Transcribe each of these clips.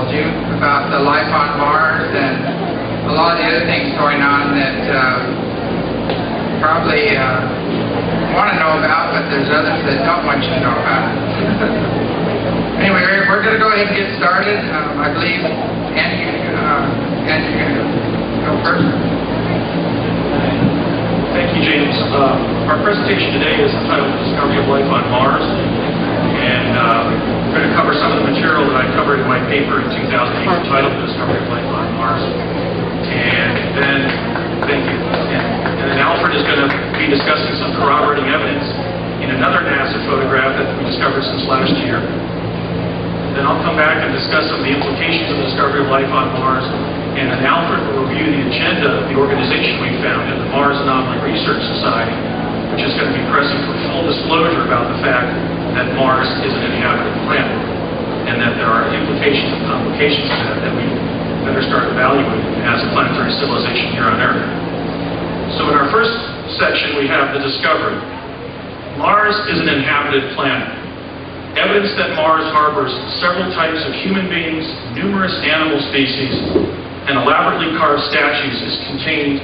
told you about the life on Mars and a lot of the other things going on that probably want to know about, but there's others that don't want you to know about it. Anyway, we're going to go ahead and get started. I believe Andy, you're going to go first. Thank you, James. Our presentation today is entitled The Discovery of Life on Mars, and we're going to cover some of the material that I covered in my paper in 2008 entitled The Discovery of Life on Mars. And then, thank you. And then Alfred is going to be discussing some corroborating evidence in another NASA photograph that we discovered since last year. Then I'll come back and discuss some of the implications of the discovery of life on Mars. And then Alfred will review the agenda of the organization we founded, the Mars Anomaly Research Society, which is going to be pressing for full disclosure about the fact that Mars is an inhabited planet, and that there are implications and complications to that we better start evaluating as a planetary civilization here on Earth. So in our first section, we have the discovery. Mars is an inhabited planet. Evidence that Mars harbors several types of human beings, numerous animal species, and elaborately carved statues is contained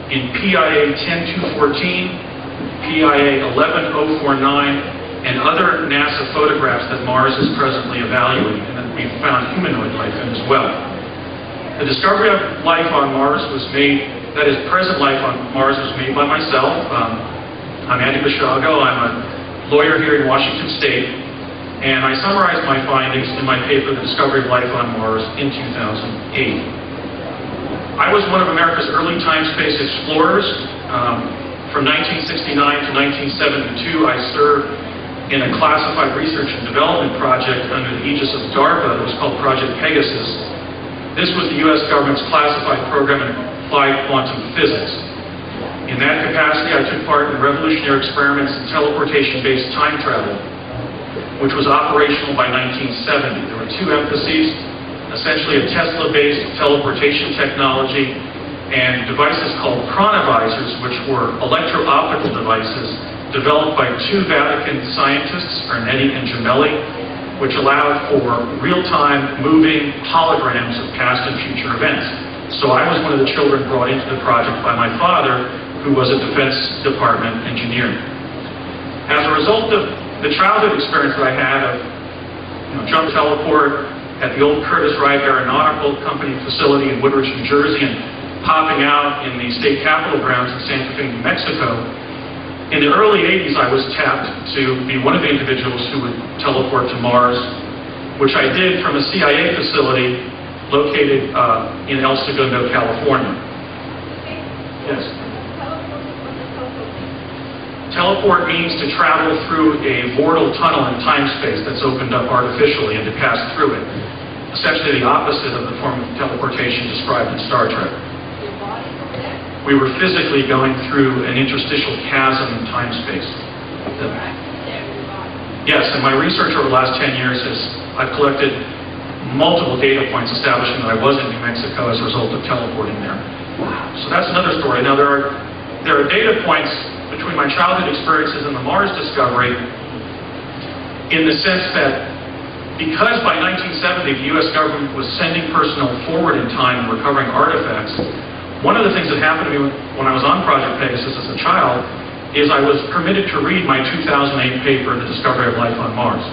in PIA 10214, PIA 11049, and other NASA photographs that Mars is presently evaluating, and that we've found humanoid life in as well. The discovery of life on Mars was made, that is, present life on Mars was made by myself. I'm Andy Basiago. I'm a lawyer here in Washington State, and I summarized my findings in my paper, The Discovery of Life on Mars, in 2008. I was one of America's early time-space explorers. From 1969 to 1972, I served in a classified research and development project under the aegis of DARPA. It was called Project Pegasus. This was the U.S. government's classified program in applied quantum physics. In that capacity, I took part in revolutionary experiments in teleportation-based time travel, which was operational by 1970. There were two emphases: essentially a Tesla-based teleportation technology and devices called chronovisors, which were electro-optical devices developed by two Vatican scientists, Ernetti and Gemelli, which allowed for real-time moving holograms of past and future events. So I was one of the children brought into the project by my father, who was a Defense Department engineer. As a result of the childhood experience that I had of jump teleport at the old Curtiss Wright Aeronautical Company facility in Woodridge, New Jersey, and popping out in the state capitol grounds in Santa Fe, New Mexico, in the early 80s I was tapped to be one of the individuals who would teleport to Mars, which I did from a CIA facility located in El Segundo, California. Yes. Teleport means to travel through a vortal tunnel in time-space that's opened up artificially and to pass through it. Essentially the opposite of the form of teleportation described in Star Trek. We were physically going through an interstitial chasm in time-space. Yes, and my research over the last 10 years is I've collected multiple data points establishing that I was in New Mexico as a result of teleporting there. So that's another story. Now there are data points between my childhood experiences and the Mars discovery, in the sense that because by 1970 the U.S. government was sending personnel forward in time and recovering artifacts, one of the things that happened to me when I was on Project Pegasus as a child is I was permitted to read my 2008 paper, The Discovery of Life on Mars.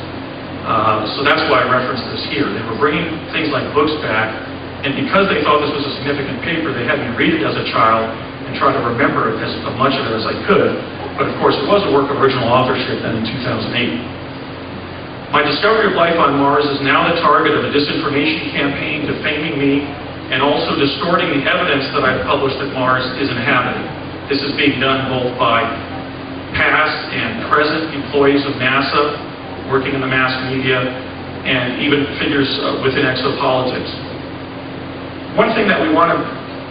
So that's why I referenced this here. They were bringing things like books back, and because they thought this was a significant paper, they had me read it as a child and try to remember as much of it as I could. But of course, it was a work of original authorship then in 2008. My discovery of life on Mars is now the target of a disinformation campaign defaming me and also distorting the evidence that I've published that Mars is inhabited. This is being done both by past and present employees of NASA, working in the mass media, and even figures within exopolitics. One thing that we want to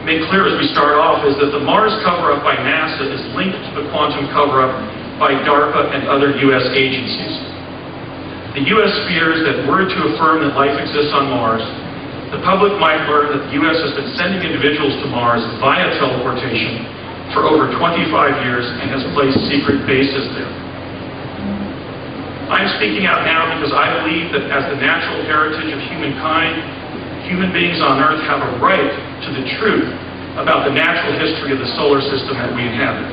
make clear as we start off is that the Mars cover-up by NASA is linked to the quantum cover-up by DARPA and other U.S. agencies. The U.S. fears that were to affirm that life exists on Mars, the public might learn that the U.S. has been sending individuals to Mars via teleportation for over 25 years and has placed secret bases there. I'm speaking out now because I believe that as the natural heritage of humankind, human beings on Earth have a right to the truth about the natural history of the solar system that we inhabit.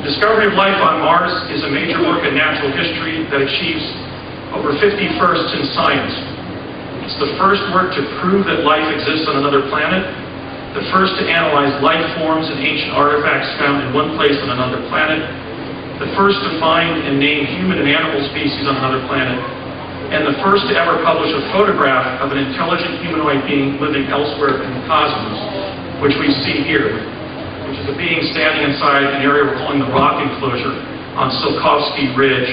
The discovery of life on Mars is a major work in natural history that achieves over 50 firsts in science. It's the first work to prove that life exists on another planet, the first to analyze life forms and ancient artifacts found in one place on another planet, the first to find and name human and animal species on another planet, and the first to ever publish a photograph of an intelligent humanoid being living elsewhere in the cosmos, which we see here, which is a being standing inside an area we're calling the rock enclosure on Tsiolkovsky Ridge,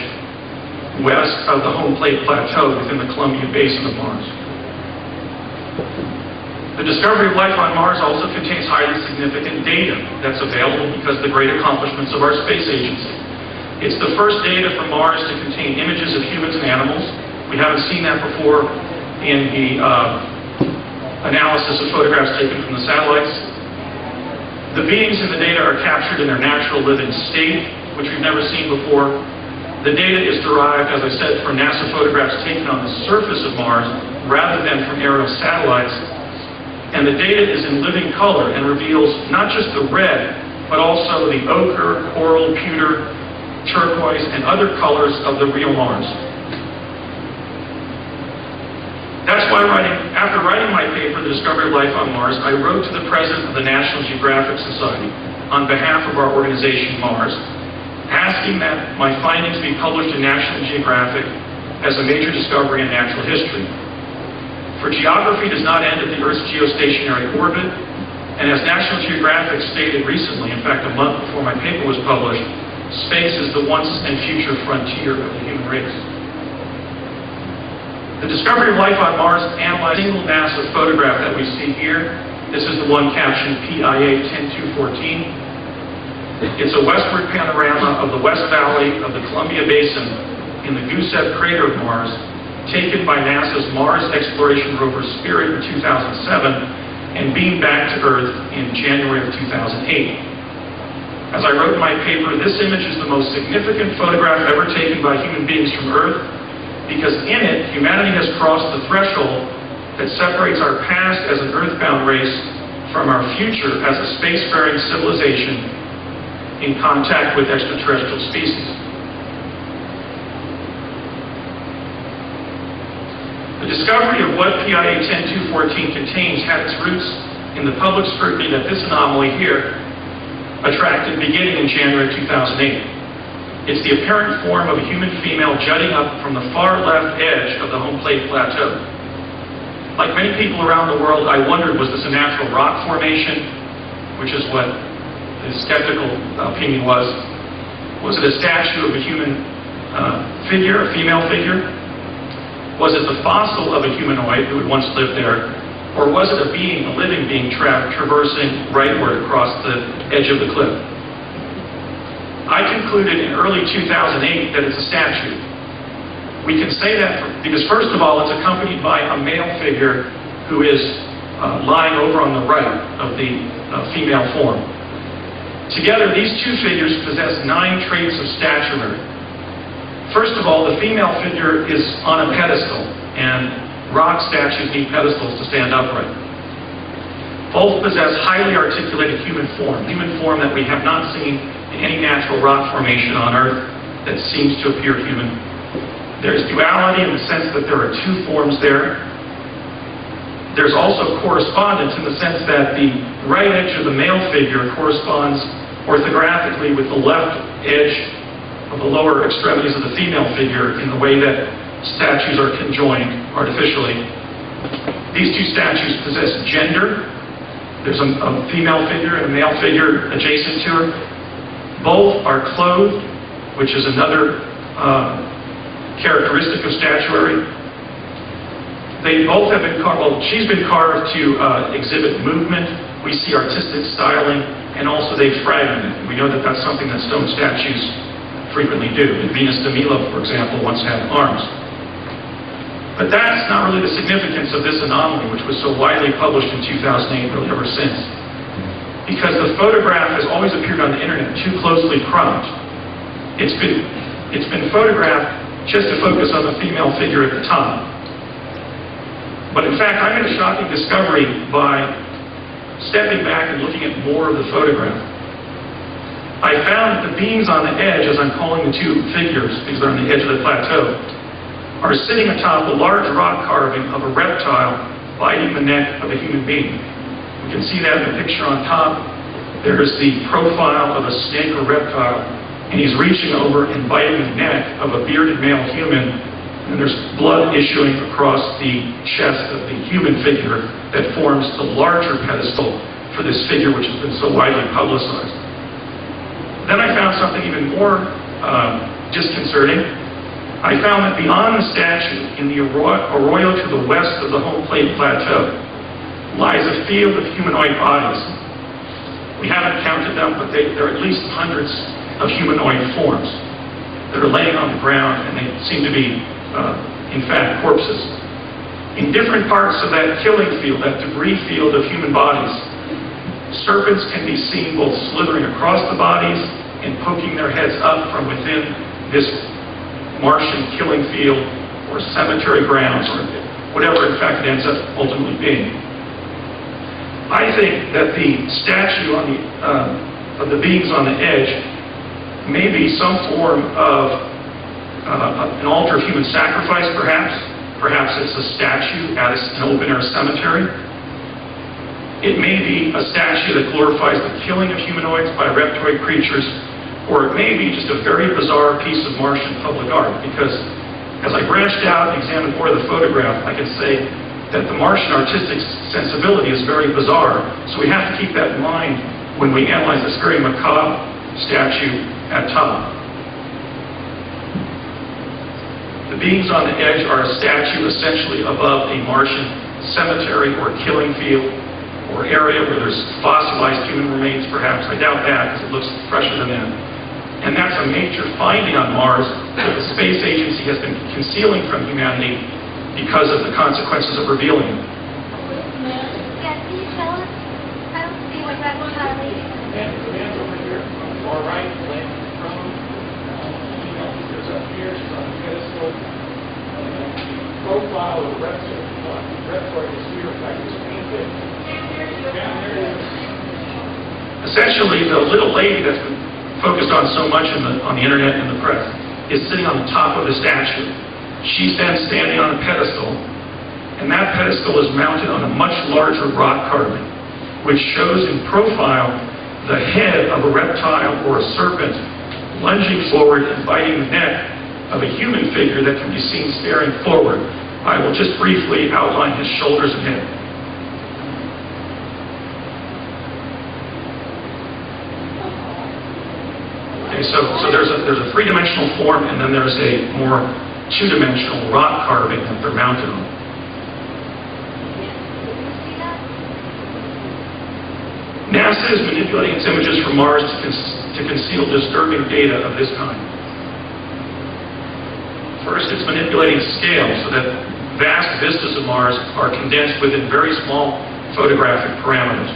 west of the home plate plateau within the Columbia Basin of Mars. The discovery of life on Mars also contains highly significant data that's available because of the great accomplishments of our space agency. It's the first data from Mars to contain images of humans and animals. We haven't seen that before in the analysis of photographs taken from the satellites. The beings in the data are captured in their natural living state, which we've never seen before. The data is derived, as I said, from NASA photographs taken on the surface of Mars rather than from aerial satellites. And the data is in living color and reveals not just the red, but also the ochre, coral, pewter, turquoise, and other colors of the real Mars. That's why after writing my paper, The Discovery of Life on Mars, I wrote to the president of the National Geographic Society on behalf of our organization, Mars, asking that my findings be published in National Geographic as a major discovery in natural history. For geography does not end at the Earth's geostationary orbit, and as National Geographic stated recently, in fact a month before my paper was published, space is the once and future frontier of the human race. The discovery of life on Mars analyzed a single massive photograph that we see here. This is the one captioned PIA 10214. It's a westward panorama of the West Valley of the Columbia Basin in the Gusev crater of Mars, taken by NASA's Mars exploration rover Spirit in 2007 and beamed back to Earth in January of 2008. As I wrote in my paper, this image is the most significant photograph ever taken by human beings from Earth, because in it, humanity has crossed the threshold that separates our past as an earthbound race from our future as a spacefaring civilization in contact with extraterrestrial species. The discovery of what PIA 10214 contains had its roots in the public scrutiny that this anomaly here attracted beginning in January 2008. It's the apparent form of a human female jutting up from the far left edge of the home plate plateau. Like many people around the world, I wondered, was this a natural rock formation, which is what the skeptical opinion was. Was it a statue of a human figure, a female figure? Was it the fossil of a humanoid who had once lived there? Or was it a being, a living being traversing rightward across the edge of the cliff? I concluded in early 2008 that it's a statue. We can say that because, first of all, it's accompanied by a male figure who is lying over on the right of the female form. Together, these two figures possess 9 traits of statuary. First of all, the female figure is on a pedestal, and rock statues need pedestals to stand upright. Both possess highly articulated human form that we have not seen in any natural rock formation on Earth that seems to appear human. There's duality in the sense that there are 2 forms there. There's also correspondence in the sense that the right edge of the male figure corresponds orthographically with the left edge of the lower extremities of the female figure in the way that statues are conjoined artificially. These 2 statues possess gender. There's a female figure and a male figure adjacent to her. Both are clothed, which is another characteristic of statuary. They both have been carved, well, she's been carved to exhibit movement. We see artistic styling, and also they've fragmented. We know that that's something that stone statues frequently do. Venus de Milo, for example, once had arms. But that's not really the significance of this anomaly, which was so widely published in 2008, really ever since. Because the photograph has always appeared on the internet too closely cropped. It's been photographed just to focus on the female figure at the top. But in fact, I made a shocking discovery by stepping back and looking at more of the photograph. I found that the beings on the edge, as I'm calling the two figures, because they're on the edge of the plateau, are sitting atop a large rock carving of a reptile biting the neck of a human being. You can see that in the picture on top. There's the profile of a snake or reptile, and he's reaching over and biting the neck of a bearded male human, and there's blood issuing across the chest of the human figure that forms the larger pedestal for this figure which has been so widely publicized. Then I found something even more disconcerting. I found that beyond the statue, in the arroyo to the west of the home plate plateau, lies a field of humanoid bodies. We haven't counted them, but there are at least hundreds of humanoid forms that are laying on the ground, and they seem to be, in fact, corpses. In different parts of that killing field, that debris field of human bodies, serpents can be seen both slithering across the bodies and poking their heads up from within this Martian killing field or cemetery grounds or whatever, in fact, it ends up ultimately being. I think that the statue on of the beings on the edge may be some form of an altar of human sacrifice, perhaps. Perhaps it's a statue at an open-air cemetery. It may be a statue that glorifies the killing of humanoids by reptoid creatures, or it may be just a very bizarre piece of Martian public art, because as I branched out and examined more of the photograph, I can say that the Martian artistic sensibility is very bizarre, so we have to keep that in mind when we analyze this very macabre statue at top. The beings on the edge are a statue essentially above a Martian cemetery or killing field or area where there's fossilized human remains, perhaps. I doubt that, because it looks fresher than that. And that's a major finding on Mars that the space agency has been concealing from humanity because of the consequences of revealing it. Yeah, can you tell us? I don't see what that was highlighted. The man's over here, on the far right, laying prone. There's up here, she's on the pedestal. The profile of the reptoid is here, in fact, it's painted. Down there it is. Essentially, the little lady that's been focused on so much on the internet and the press is sitting on the top of the statue. She's then standing on a pedestal, and that pedestal is mounted on a much larger rock carving, which shows in profile the head of a reptile or a serpent lunging forward and biting the neck of a human figure that can be seen staring forward. I will just briefly outline his shoulders and head. Okay, so there's a three-dimensional form, and then there's a more two-dimensional rock carving that they're mounted on. NASA is manipulating its images from Mars to conceal disturbing data of this kind. First, it's manipulating scale so that vast vistas of Mars are condensed within very small photographic parameters.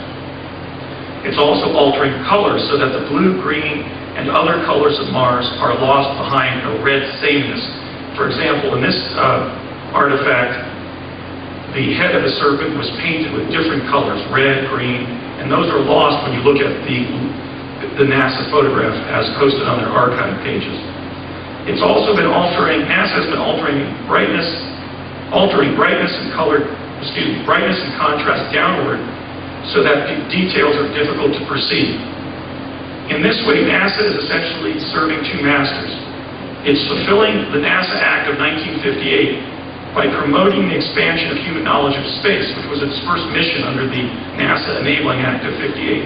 It's also altering colors so that the blue, green, and other colors of Mars are lost behind a red sameness. For example, in this artifact, the head of the serpent was painted with different colors, red, green, and those are lost when you look at the NASA photograph as posted on their archive pages. It's also been NASA has been altering brightness and color, brightness and contrast downward so that the details are difficult to perceive. In this way, NASA is essentially serving two masters. It's fulfilling the NASA Act of 1958 by promoting the expansion of human knowledge of space, which was its first mission under the NASA Enabling Act of 58.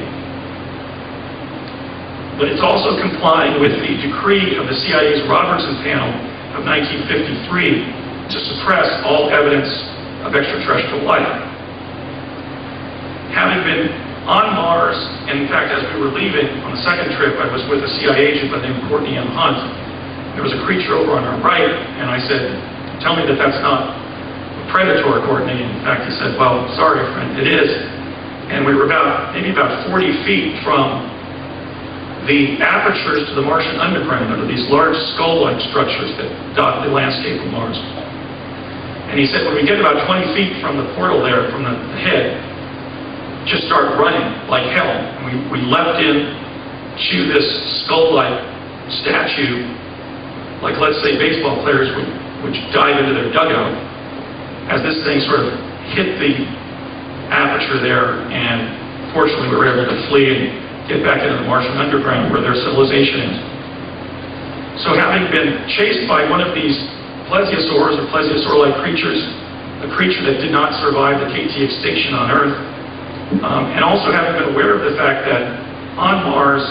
But it's also complying with the decree of the CIA's Robertson Panel of 1953 to suppress all evidence of extraterrestrial life. Having been on Mars, and in fact, as we were leaving on the second trip, I was with a CIA agent by the name of Courtney M. Hunt. There was a creature over on our right, and I said, "Tell me that that's not a predator, Courtney." In fact, he said, "Well, sorry, friend, it is." And we were maybe about 40 feet from the apertures to the Martian underground. There are these large skull-like structures that dot the landscape of Mars. And he said, when we get about 20 feet from the portal there, from the head, just start running like hell. And we leapt in to this skull-like statue, like let's say baseball players would dive into their dugout, as this thing sort of hit the aperture there, and fortunately we were able to flee and get back into the Martian underground where their civilization is. So having been chased by one of these plesiosaurs or plesiosaur-like creatures, a creature that did not survive the KT extinction on Earth, and also having been aware of the fact that on Mars,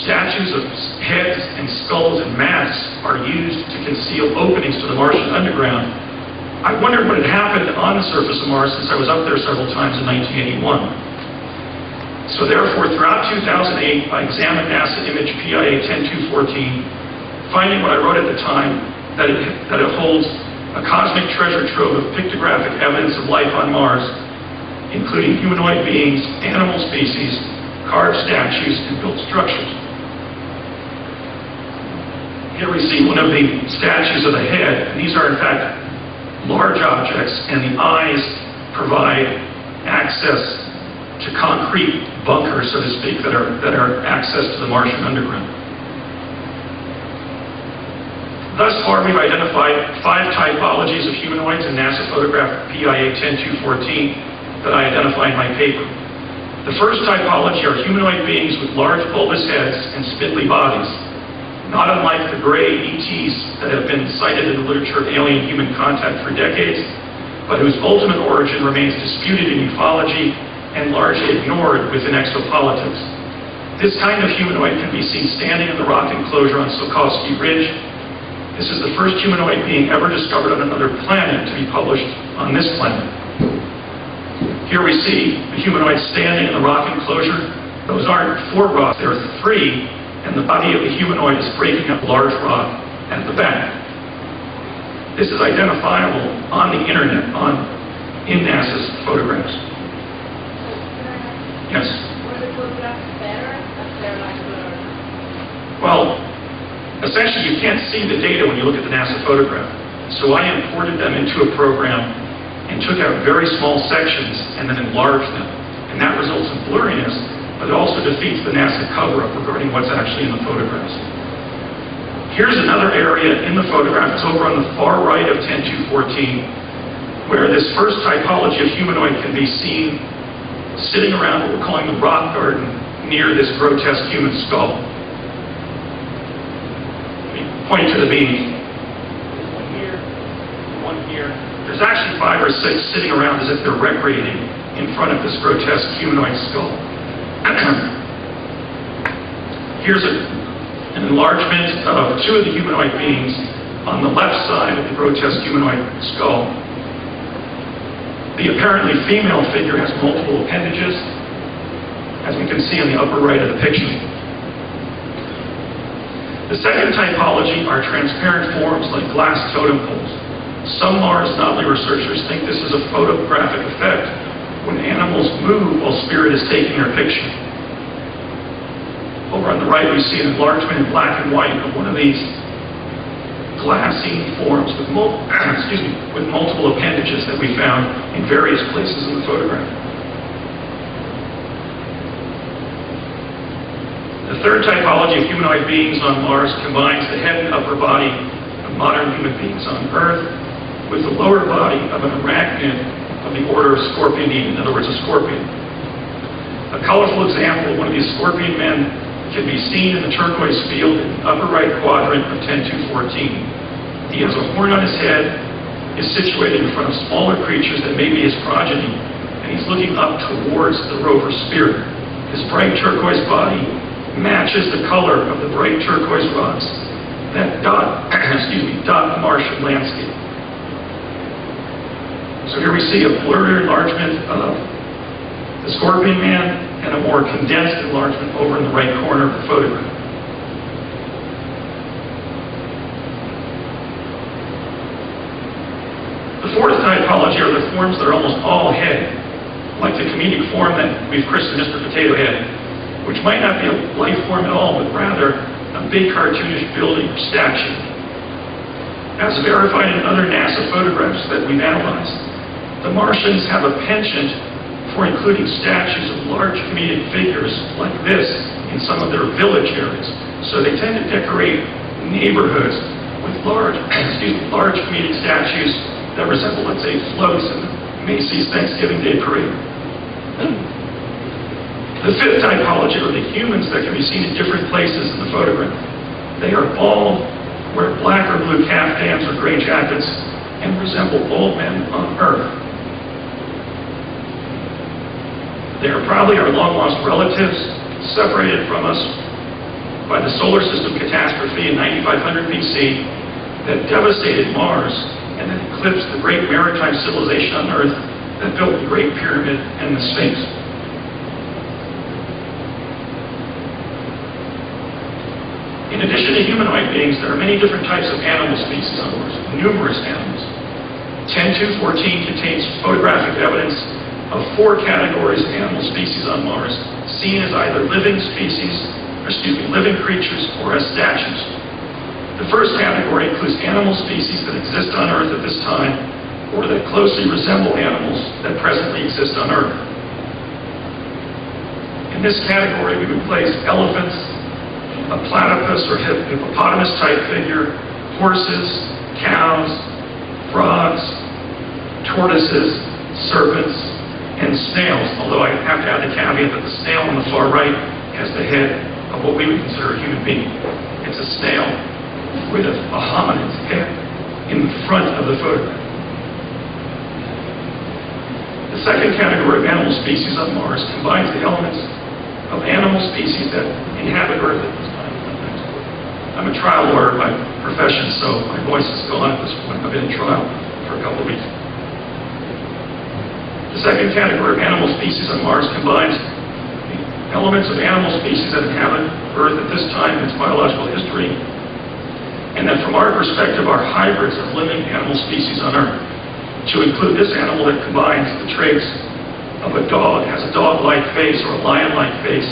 statues of heads and skulls and masks are used to conceal openings to the Martian underground, I wondered what had happened on the surface of Mars since I was up there several times in 1981. So therefore, throughout 2008, I examined NASA image PIA 10214, finding what I wrote at the time, that it holds a cosmic treasure trove of pictographic evidence of life on Mars, including humanoid beings, animal species, carved statues, and built structures. Here we see one of the statues of the head, and these are in fact large objects, and the eyes provide access to concrete bunkers, so to speak, that are access to the Martian underground. Thus far, we've identified 5 typologies of humanoids in NASA photograph PIA 10214 that I identify in my paper. The first typology are humanoid beings with large bulbous heads and spindly bodies, not unlike the gray ETs that have been cited in the literature of alien-human contact for decades, but whose ultimate origin remains disputed in ufology and largely ignored within exopolitics. This kind of humanoid can be seen standing in the rock enclosure on Tsiolkovsky Ridge. This is the first humanoid being ever discovered on another planet to be published on this planet. Here we see the humanoid standing in the rock enclosure. Those aren't 4 rocks, there are 3, and the body of the humanoid is breaking up a large rock at the back. This is identifiable on the internet, in NASA's photographs. Yes? Were the photographs better if they're like blurred? Well, essentially you can't see the data when you look at the NASA photograph. So I imported them into a program and took out very small sections and then enlarged them. And that results in blurriness, but it also defeats the NASA cover-up regarding what's actually in the photographs. Here's another area in the photograph. It's over on the far right of 10214, where this first typology of humanoid can be seen sitting around what we're calling the rock garden near this grotesque human skull. Point to the beam. One here, one here. There's actually 5 or 6 sitting around as if they're recreating in front of this grotesque humanoid skull. Here's an enlargement of 2 of the humanoid beings on the left side of the grotesque humanoid skull. The apparently female figure has multiple appendages, as we can see on the upper right of the picture. The second typology are transparent forms like glass totem poles. Some Mars anomaly researchers think this is a photographic effect when animals move while spirit is taking their picture. Over on the right, we see an enlargement in black and white of one of these glassine forms with multiple appendages that we found in various places in the photograph. The third typology of humanoid beings on Mars combines the head and upper body of modern human beings on Earth with the lower body of an arachnid of the order of scorpionidae, in other words, a scorpion. A colorful example of one of these scorpion men can be seen in the turquoise field in the upper right quadrant of 10214. He has a horn on his head, is situated in front of smaller creatures that may be his progeny, and he's looking up towards the rover spirit. His bright turquoise body matches the color of the bright turquoise rocks that dot the Martian landscape. So here we see a blurry enlargement of the scorpion man and a more condensed enlargement over in the right corner of the photograph. The fourth typology are the forms that are almost all head, like the comedic form that we've christened Mr. Potato Head, which might not be a life form at all, but rather a big cartoonish building or statue. As verified in other NASA photographs that we've analyzed, the Martians have a penchant for including statues of large comedic figures like this in some of their village areas. So they tend to decorate neighborhoods with large comedic statues that resemble, let's say, floats in the Macy's Thanksgiving Day Parade. The fifth typology are the humans that can be seen in different places in the photograph. They are bald, wear black or blue caftans or gray jackets, and resemble old men on Earth. They are probably our long-lost relatives, separated from us by the solar system catastrophe in 9500 BC that devastated Mars and then eclipsed the great maritime civilization on Earth that built the Great Pyramid and the Sphinx. In addition to humanoid beings, there are many different types of animal species on Mars, numerous animals. 10.2.14 contains photographic evidence of 4 categories of animal species on Mars, seen as either living creatures or as statues. The first category includes animal species that exist on Earth at this time, or that closely resemble animals that presently exist on Earth. In this category, we would place elephants, a platypus or hippopotamus-type figure, horses, cows, frogs, tortoises, serpents, and snails, although I have to add the caveat that the snail on the far right has the head of what we would consider a human being. It's a snail with a hominid's head in the front of the photograph. The second category of animal species on Mars combines the elements of animal species that inhabit Earth at this time. I'm a trial lawyer by profession, so my voice is gone at this point. I've been in trial for a couple of weeks. The second category of animal species on Mars combines the elements of animal species that inhabit Earth at this time in its biological history, and that from our perspective are hybrids of living animal species on Earth, to include this animal that combines the traits of a dog, has a dog-like face or a lion-like face,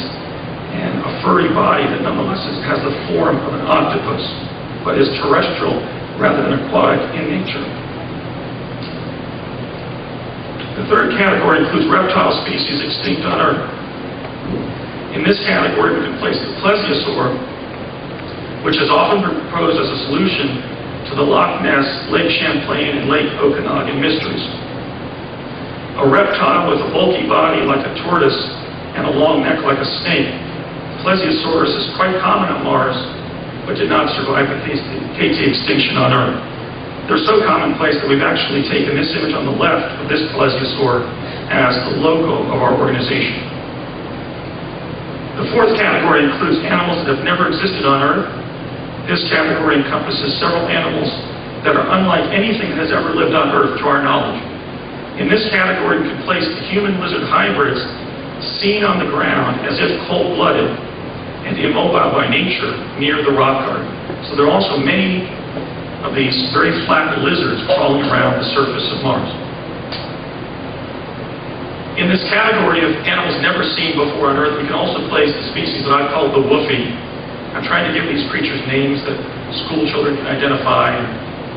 and a furry body that nonetheless has the form of an octopus, but is terrestrial rather than aquatic in nature. The third category includes reptile species extinct on Earth. In this category, we can place the plesiosaur, which is often proposed as a solution to the Loch Ness, Lake Champlain, and Lake Okanagan mysteries. A reptile with a bulky body like a tortoise and a long neck like a snake, Plesiosaurus is quite common on Mars, but did not survive the KT extinction on Earth. They're so commonplace that we've actually taken this image on the left of this plesiosaur as the logo of our organization. The fourth category includes animals that have never existed on Earth. This category encompasses several animals that are unlike anything that has ever lived on Earth to our knowledge. In this category, we can place the human-lizard hybrids seen on the ground as if cold-blooded and immobile by nature near the rock garden. So there are also many of these very flat lizards crawling around the surface of Mars. In this category of animals never seen before on Earth, we can also place the species that I've called the woofie. I'm trying to give these creatures names that school children can identify and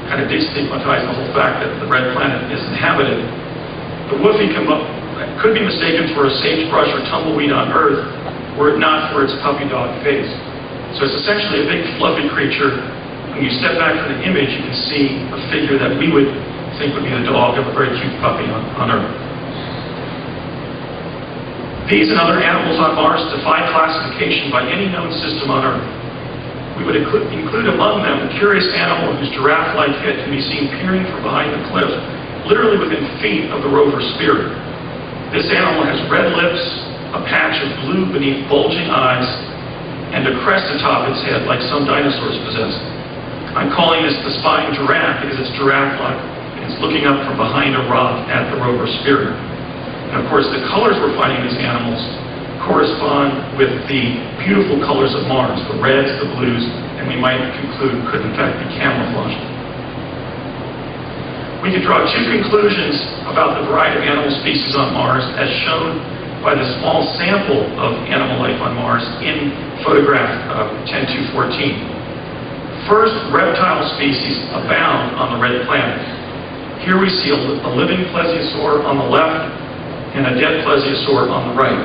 kind of destigmatize the whole fact that the red planet is inhabited. The woofie could be mistaken for a sagebrush or tumbleweed on Earth were it not for its puppy dog face. So it's essentially a big fluffy creature. When you step back from the image, you can see a figure that we would think would be the dog of a very cute puppy on Earth. These and other animals on Mars defy classification by any known system on Earth. We would include among them a curious animal whose giraffe-like head can be seen peering from behind the cliff, literally within feet of the rover Spirit. This animal has red lips, a patch of blue beneath bulging eyes, and a crest atop its head like some dinosaurs possess. I'm calling this the spine giraffe because it's giraffe-like, and it's looking up from behind a rock at the rover Spirit. And of course, the colors we're finding in these animals correspond with the beautiful colors of Mars, the reds, the blues, and we might conclude could in fact be camouflage. We can draw two conclusions about the variety of animal species on Mars as shown by the small sample of animal life on Mars in photograph 10.2.14. first reptile species abound on the red planet. Here we see a living plesiosaur on the left and a dead plesiosaur on the right.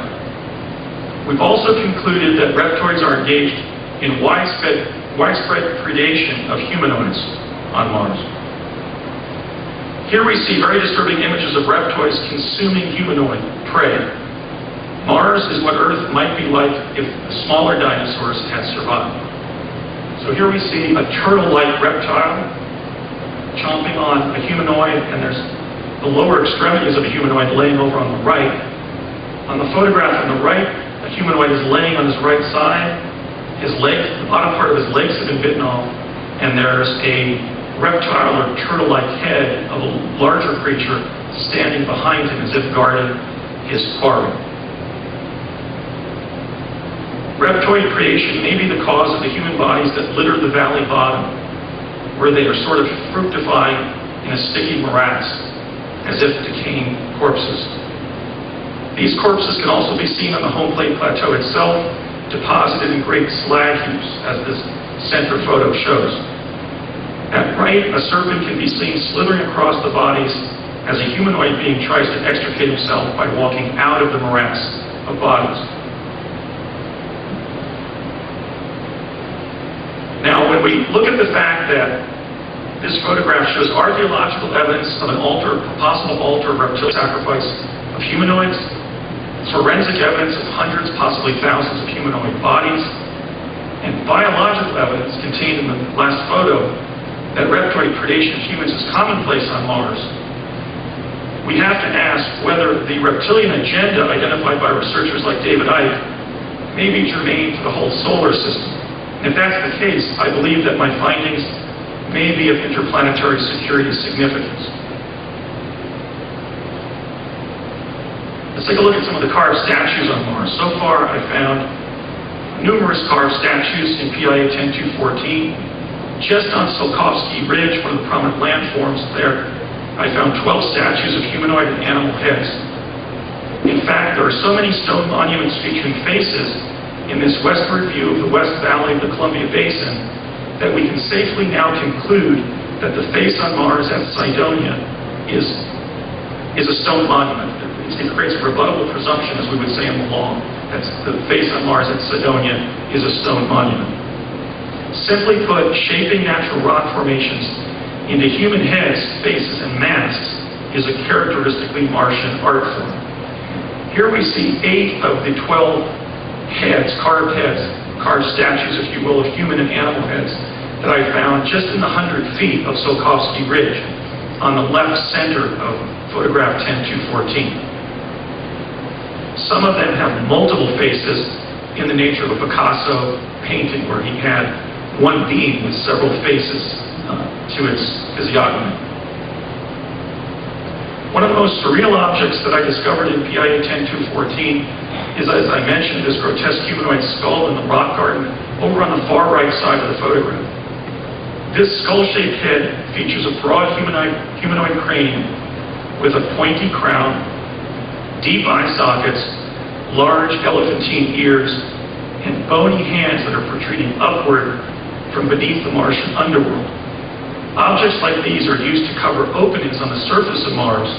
We've also concluded that reptoids are engaged in widespread predation of humanoids on Mars. Here we see very disturbing images of reptoids consuming humanoid prey. Mars is what Earth might be like if the smaller dinosaurs had survived. So here we see a turtle-like reptile chomping on a humanoid, and there's the lower extremities of a humanoid laying over on the right. On the photograph on the right, a humanoid is laying on his right side. His legs, the bottom part of his legs have been bitten off, and there's a reptile or turtle-like head of a larger creature standing behind him as if guarding his quarry. Reptoid creation may be the cause of the human bodies that litter the valley bottom, where they are sort of fructifying in a sticky morass, as if decaying corpses. These corpses can also be seen on the home plate plateau itself, deposited in great slag heaps, as this center photo shows. At right, a serpent can be seen slithering across the bodies as a humanoid being tries to extricate himself by walking out of the morass of bodies. Now, when we look at the fact that this photograph shows archaeological evidence of a possible altar of reptilian sacrifice of humanoids, forensic evidence of hundreds, possibly thousands of humanoid bodies, and biological evidence contained in the last photo that reptoid predation of humans is commonplace on Mars, we have to ask whether the reptilian agenda identified by researchers like David Icke may be germane to the whole solar system. And if that's the case, I believe that my findings may be of interplanetary security significance. Let's take a look at some of the carved statues on Mars. So far, I found numerous carved statues in PIA 10214. Just on Tsiolkovsky Ridge, one of the prominent landforms there, I found 12 statues of humanoid and animal heads. In fact, there are so many stone monuments featuring faces in this westward view of the West Valley of the Columbia Basin that we can safely now conclude that the face on Mars at Cydonia is a stone monument. It creates a rebuttable presumption, as we would say in the law, that the face on Mars at Cydonia is a stone monument. Simply put, shaping natural rock formations into human heads, faces, and masks is a characteristically Martian art form. Here we see 8 of the 12 heads, carved statues, if you will, of human and animal heads that I found just in the 100 feet of Tsiolkovsky Ridge on the left center of photograph 10214. Some of them have multiple faces in the nature of a Picasso painting where he had one being with several faces to its physiognomy. One of the most surreal objects that I discovered in PIA 10214 is, as I mentioned, this grotesque humanoid skull in the rock garden over on the far right side of the photograph. This skull-shaped head features a broad humanoid cranium with a pointy crown, deep eye sockets, large elephantine ears, and bony hands that are protruding upward from beneath the Martian underworld. Objects like these are used to cover openings on the surface of Mars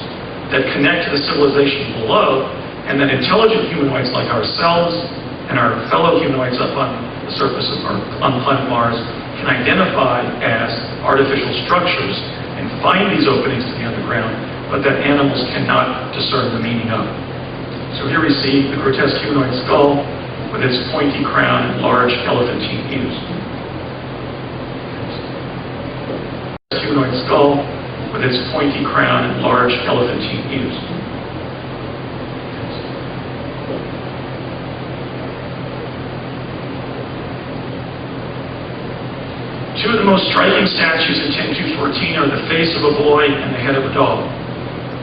that connect to the civilization below, and that intelligent humanoids like ourselves and our fellow humanoids up on the surface of on planet Mars can identify as artificial structures and find these openings to the underground, but that animals cannot discern the meaning of. So here we see the grotesque humanoid skull with its pointy crown and large elephantine ears. Humanoid skull with its pointy crown and large elephantine ears. Two of the most striking statues in 10214 are the face of a boy and the head of a dog,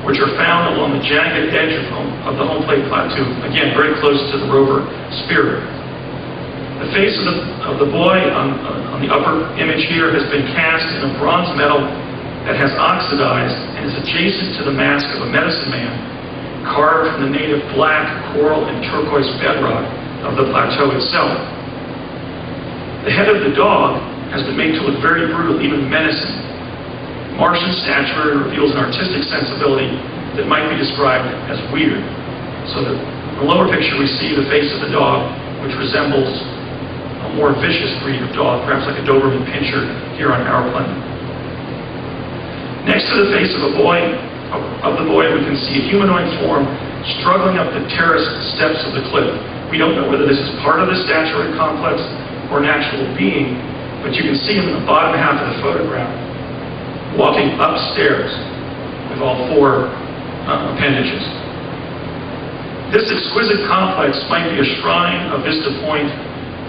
which are found along the jagged edge of the home plate plateau, again very close to the rover Spirit. The face of the boy on the upper image here has been cast in a bronze metal that has oxidized and is adjacent to the mask of a medicine man carved from the native black, coral, and turquoise bedrock of the plateau itself. The head of the dog has been made to look very brutal, even menacing. Martian statuary reveals an artistic sensibility that might be described as weird. So that in the lower picture we see the face of the dog, which resembles a more vicious breed of dog, perhaps like a Doberman Pinscher here on our planet. Next to the face of the boy, we can see a humanoid form struggling up the terraced steps of the cliff. We don't know whether this is part of the statuary complex or an actual being, but you can see him in the bottom half of the photograph, walking upstairs with all four appendages. This exquisite complex might be a shrine, a vista point,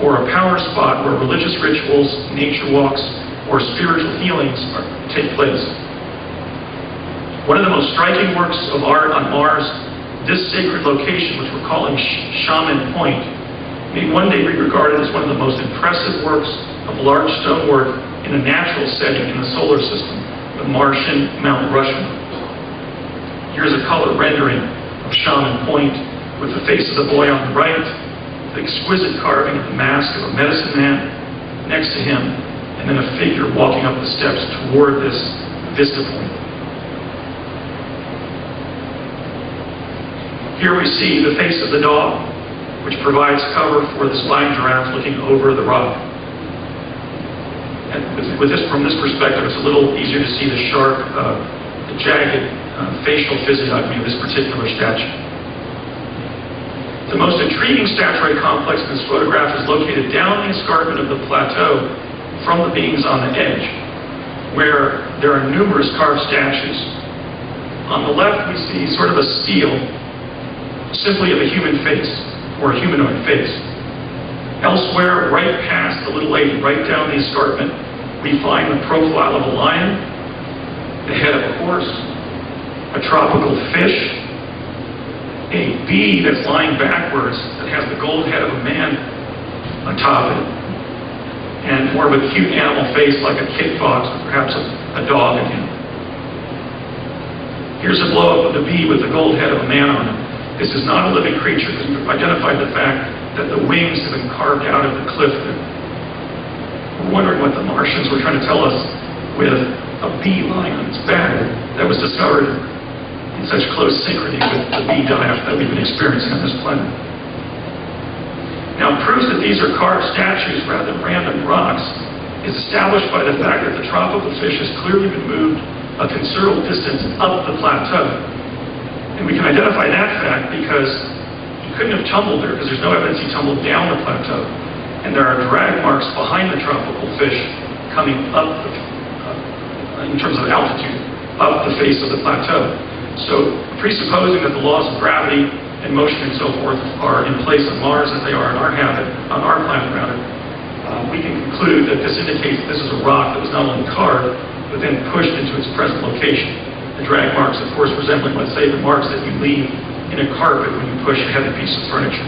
or a power spot where religious rituals, nature walks, or spiritual healings take place. One of the most striking works of art on Mars, this sacred location, which we're calling Shaman Point, may one day be regarded as one of the most impressive works of large stonework in a natural setting in the solar system, the Martian Mount Rushmore. Here's a color rendering of Shaman Point with the face of the boy on the right, the exquisite carving of the mask of a medicine man next to him, and then a figure walking up the steps toward this vista point. Here we see the face of the dog, which provides cover for this lion giraffe looking over the rock. And from this perspective, it's a little easier to see the sharp, the jagged facial physiognomy of this particular statue. The most intriguing statuary complex in this photograph is located down the escarpment of the plateau from the beings on the edge, where there are numerous carved statues. On the left, we see sort of a stele, simply of a human face, or a humanoid face. Elsewhere, right past the little lady, right down the escarpment, we find the profile of a lion, the head of a horse, a tropical fish, a bee that's lying backwards that has the gold head of a man atop it, and more of a cute animal face like a kit fox, or perhaps a dog again. Here's a blow-up of the bee with the gold head of a man on it. This is not a living creature because we've identified the fact that the wings have been carved out of the cliff there. We're wondering what the Martians were trying to tell us with a bee lying on its back that was discovered in such close synchrony with the bee die-off that we've been experiencing on this planet. Now, proofs that these are carved statues rather than random rocks is established by the fact that the tropical fish has clearly been moved a considerable distance up the plateau. And we can identify that fact because he couldn't have tumbled there because there's no evidence he tumbled down the plateau. And there are drag marks behind the tropical fish coming up, in terms of altitude, up the face of the plateau. So presupposing that the laws of gravity and motion and so forth are in place on Mars as they are on our planet rather, we can conclude that this indicates that this is a rock that was not only carved, but then pushed into its present location. The drag marks, of course, resembling, let's say, the marks that you leave in a carpet when you push a heavy piece of furniture.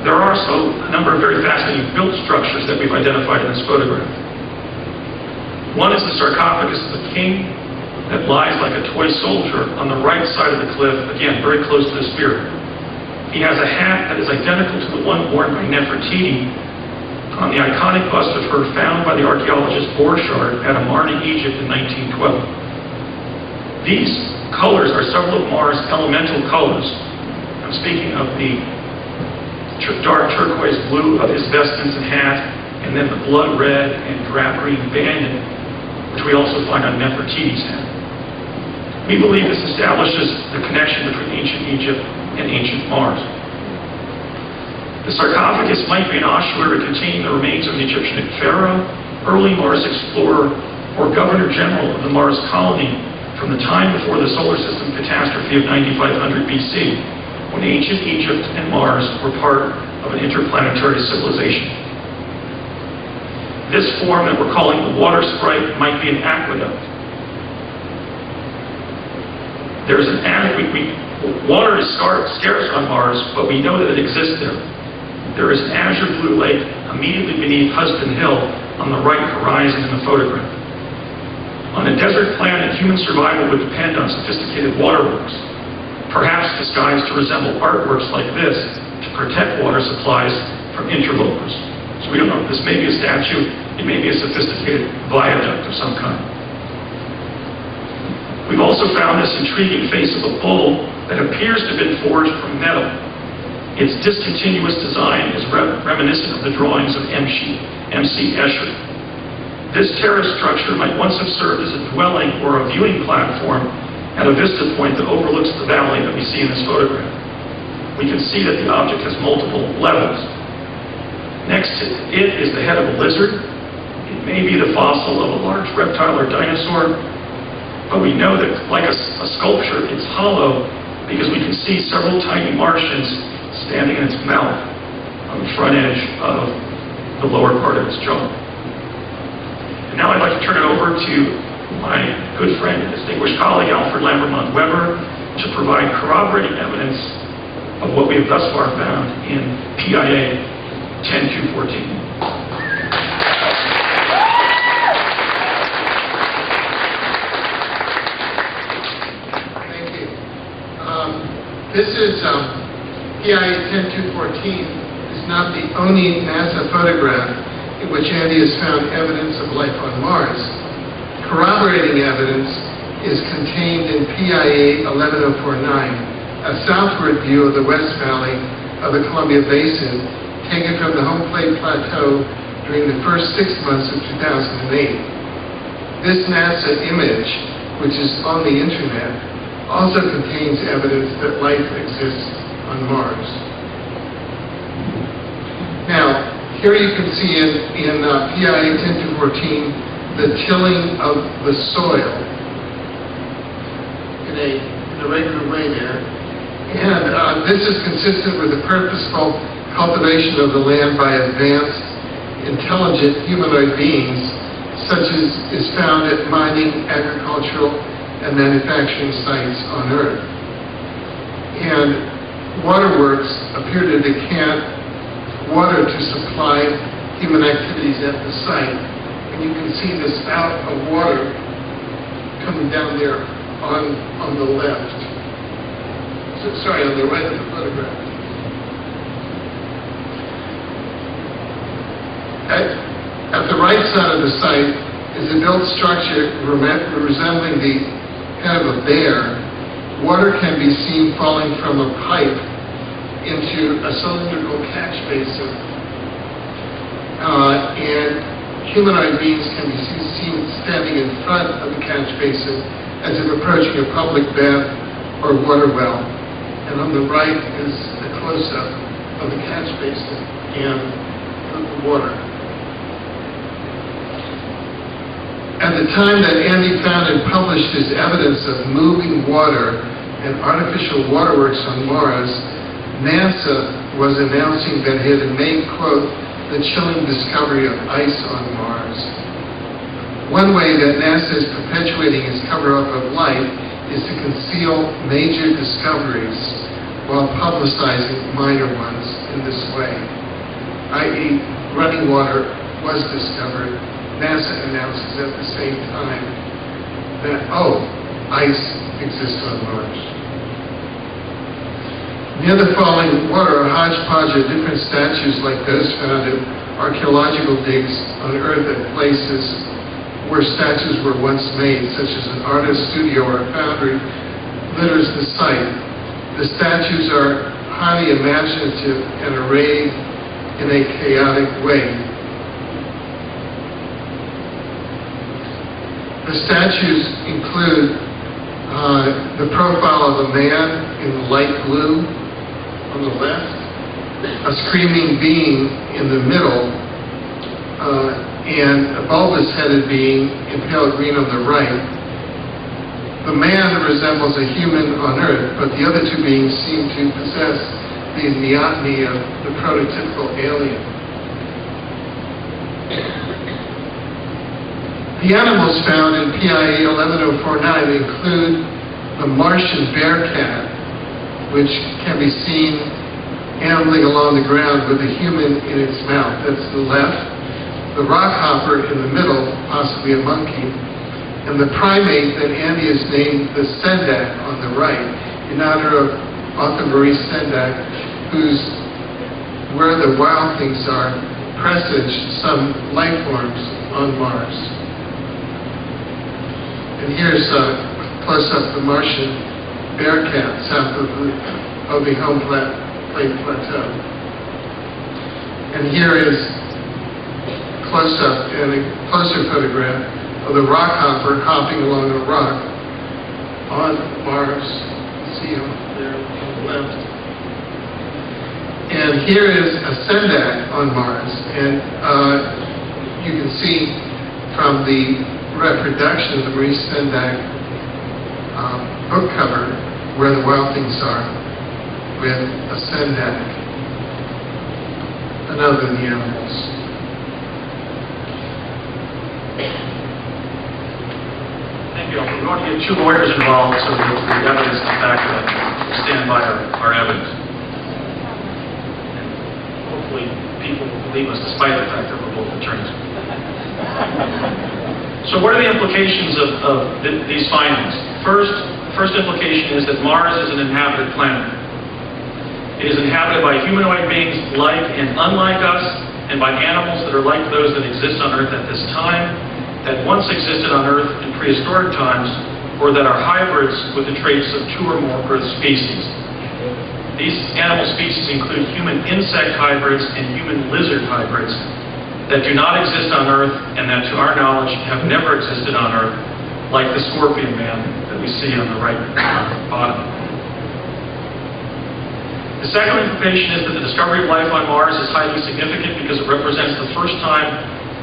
There are also a number of very fascinating built structures that we've identified in this photograph. One is the sarcophagus of the king that lies like a toy soldier on the right side of the cliff, again, very close to the spirit. He has a hat that is identical to the one worn by Nefertiti on the iconic bust of her found by the archaeologist Borchardt at Amarna, Egypt in 1912. These colors are several of Mars' elemental colors. I'm speaking of the dark turquoise blue of his vestments and hat, and then the blood red and drab green banding, which we also find on Nefertiti's hat. We believe this establishes the connection between ancient Egypt and ancient Mars. The sarcophagus might be an ossuary containing the remains of an Egyptian pharaoh, early Mars explorer, or governor-general of the Mars colony from the time before the solar system catastrophe of 9500 BC, when ancient Egypt and Mars were part of an interplanetary civilization. This form that we're calling the water sprite might be an aqueduct. There's an water is scarce on Mars, but we know that it exists there. There is an azure blue lake immediately beneath Husband Hill on the right horizon in the photograph. On a desert planet, human survival would depend on sophisticated waterworks, perhaps disguised to resemble artworks like this to protect water supplies from interlopers. So we don't know if this may be a statue, it may be a sophisticated viaduct of some kind. We've also found this intriguing face of a bull that appears to have been forged from metal. Its discontinuous design is reminiscent of the drawings of M.C. Escher. This terrace structure might once have served as a dwelling or a viewing platform at a vista point that overlooks the valley that we see in this photograph. We can see that the object has multiple levels. Next to it is the head of a lizard. It may be the fossil of a large reptile or dinosaur, but we know that, like a sculpture, it's hollow because we can see several tiny Martians standing in its mouth on the front edge of the lower part of its jaw. And now I'd like to turn it over to my good friend and distinguished colleague, Alfred Lambermont Weber, to provide corroborating evidence of what we have thus far found in PIA 10214. Thank you. This is PIA 10214 is not the only NASA photograph in which Andy has found evidence of life on Mars. Corroborating evidence is contained in PIA 11049, a southward view of the West Valley of the Columbia Basin, taken from the Home Plate Plateau during the first 6 months of 2008. This NASA image, which is on the internet, also contains evidence that life exists on Mars. Now, here you can see in PIA 10214 the tilling of the soil in a regular way there. And this is consistent with the purposeful cultivation of the land by advanced, intelligent humanoid beings, such as is found at mining, agricultural, and manufacturing sites on Earth. And waterworks appear to decant water to supply human activities at the site. And you can see this spout of water coming down there on the left. Sorry, on the right of the photograph. At the right side of the site is a built structure resembling the head of a bear. Water can be seen falling from a pipe into a cylindrical catch basin, and humanoid beings can be seen standing in front of the catch basin as if approaching a public bath or water well. And on the right is a close-up of the catch basin and the water. At the time that Andy found and published his evidence of moving water and artificial waterworks on Mars, NASA was announcing that it had made, quote, the chilling discovery of ice on Mars. One way that NASA is perpetuating its cover-up of life is to conceal major discoveries while publicizing minor ones in this way. i.e., running water was discovered. NASA announces at the same time that, oh, ice exists on Mars. Near the falling water, a hodgepodge of different statues like those found in archaeological digs on Earth at places where statues were once made, such as an artist's studio or a foundry, litters the site. The statues are highly imaginative and arrayed in a chaotic way. The statues include the profile of a man in light blue on the left, a screaming being in the middle, and a bulbous-headed being in pale green on the right. The man resembles a human on Earth, but the other two beings seem to possess the neoteny of the prototypical alien. The animals found in PIA 11049 include the Martian bear cat, which can be seen ambling along the ground with a human in its mouth. That's the left. The rockhopper in the middle, possibly a monkey. And the primate that Andy has named the Sendak on the right, in honor of author Maurice Sendak, who's Where the Wild Things Are, presage some life forms on Mars. And here's close up the Martian bearcat south of the home plate plateau. And here is close up and a closer photograph of the rock hopper hopping along a rock on Mars. See him there on the left. And here is a sendak on Mars, and you can see from the reproduction of the Maurice Sendak book cover where the wild things are with a sendak and other than the animals. Thank you. We're going to get two lawyers involved so that the evidence is back to stand by our evidence. And hopefully people will believe us despite the fact that we're both attorneys. So what are the implications of these findings? First implication is that Mars is an inhabited planet. It is inhabited by humanoid beings like and unlike us, and by animals that are like those that exist on Earth at this time, that once existed on Earth in prehistoric times, or that are hybrids with the traits of two or more Earth species. These animal species include human insect hybrids and human lizard hybrids that do not exist on Earth and that, to our knowledge, have never existed on Earth, like the scorpion man that we see on the right bottom. The second implication is that the discovery of life on Mars is highly significant because it represents the first time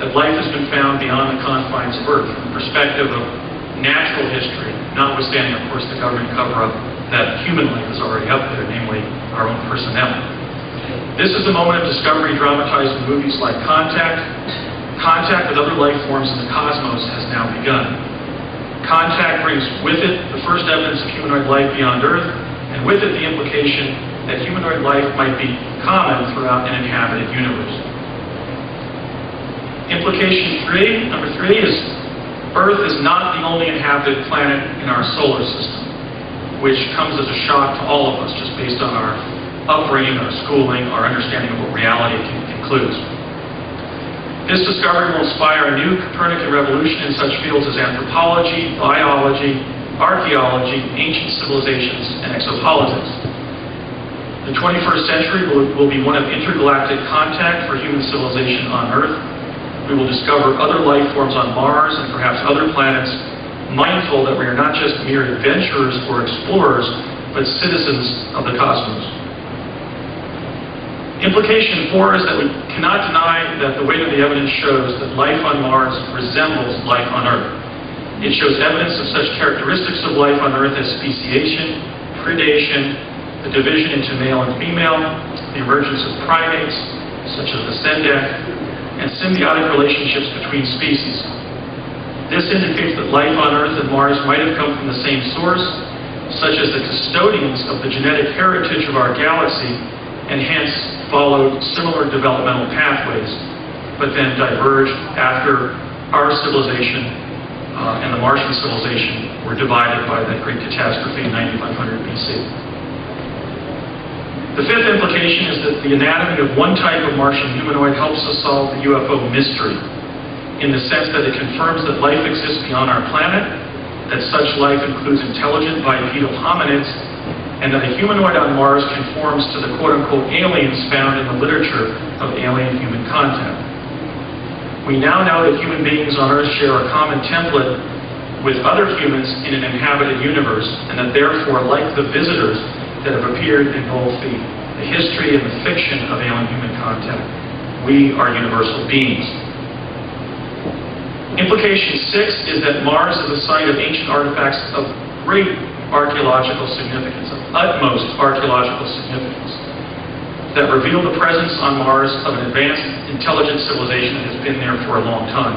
that life has been found beyond the confines of Earth, from the perspective of natural history, notwithstanding, of course, the government cover-up that human life is already up there, namely our own personnel. This is a moment of discovery dramatized in movies like Contact. Contact with other life forms in the cosmos has now begun. Contact brings with it the first evidence of humanoid life beyond Earth, and with it the implication that humanoid life might be common throughout an inhabited universe. Implication number three is Earth is not the only inhabited planet in our solar system, which comes as a shock to all of us just based on our upbringing, our schooling, our understanding of what reality includes. This discovery will inspire a new Copernican revolution in such fields as anthropology, biology, archaeology, ancient civilizations, and exopolitics. The 21st century will be one of intergalactic contact for human civilization on Earth. We will discover other life forms on Mars and perhaps other planets, mindful that we are not just mere adventurers or explorers, but citizens of the cosmos. Implication 4 is that we cannot deny that the weight of the evidence shows that life on Mars resembles life on Earth. It shows evidence of such characteristics of life on Earth as speciation, predation, the division into male and female, the emergence of primates, such as the sendak, and symbiotic relationships between species. This indicates that life on Earth and Mars might have come from the same source, such as the custodians of the genetic heritage of our galaxy, and hence followed similar developmental pathways, but then diverged after our civilization and the Martian civilization were divided by that great catastrophe in 9500 BC. The fifth implication is that the anatomy of one type of Martian humanoid helps us solve the UFO mystery, in the sense that it confirms that life exists beyond our planet, that such life includes intelligent bipedal hominids, and that a humanoid on Mars conforms to the quote-unquote aliens found in the literature of alien-human contact. We now know that human beings on Earth share a common template with other humans in an inhabited universe, and that therefore, like the visitors that have appeared in both the history and the fiction of alien-human contact, we are universal beings. Implication 6 is that Mars is a site of ancient artifacts of great archaeological significance, of utmost archaeological significance, that reveal the presence on Mars of an advanced intelligent civilization that has been there for a long time.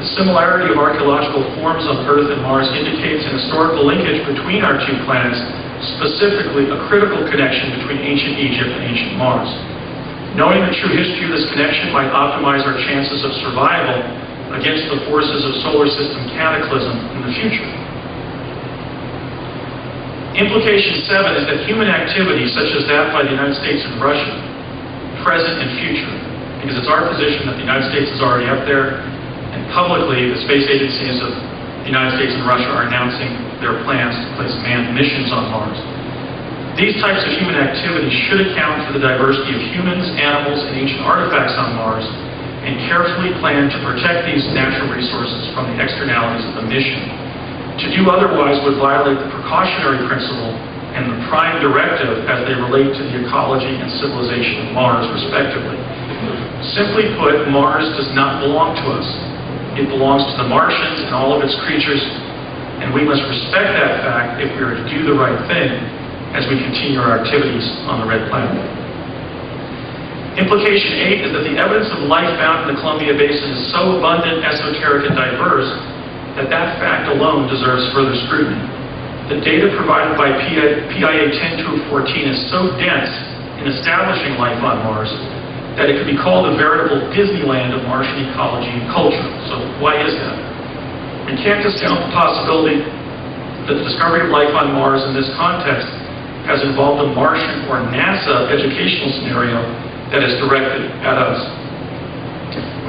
The similarity of archaeological forms on Earth and Mars indicates an historical linkage between our two planets, specifically a critical connection between ancient Egypt and ancient Mars. Knowing the true history of this connection might optimize our chances of survival against the forces of solar system cataclysm in the future. Implication 7 is that human activity, such as that by the United States and Russia, present and future, because it's our position that the United States is already up there, and publicly the space agencies of the United States and Russia are announcing their plans to place manned missions on Mars. These types of human activities should account for the diversity of humans, animals, and ancient artifacts on Mars, and carefully plan to protect these natural resources from the externalities of the mission. To do otherwise would violate the precautionary principle and the prime directive as they relate to the ecology and civilization of Mars, respectively. Simply put, Mars does not belong to us. It belongs to the Martians and all of its creatures, and we must respect that fact if we are to do the right thing as we continue our activities on the Red Planet. Implication 8 is that the evidence of life found in the Columbia Basin is so abundant, esoteric, and diverse that that fact alone deserves further scrutiny. The data provided by PIA 10214 is so dense in establishing life on Mars that it could be called a veritable Disneyland of Martian ecology and culture. So why is that? We can't discount the possibility that the discovery of life on Mars in this context has involved a Martian or NASA educational scenario that is directed at us.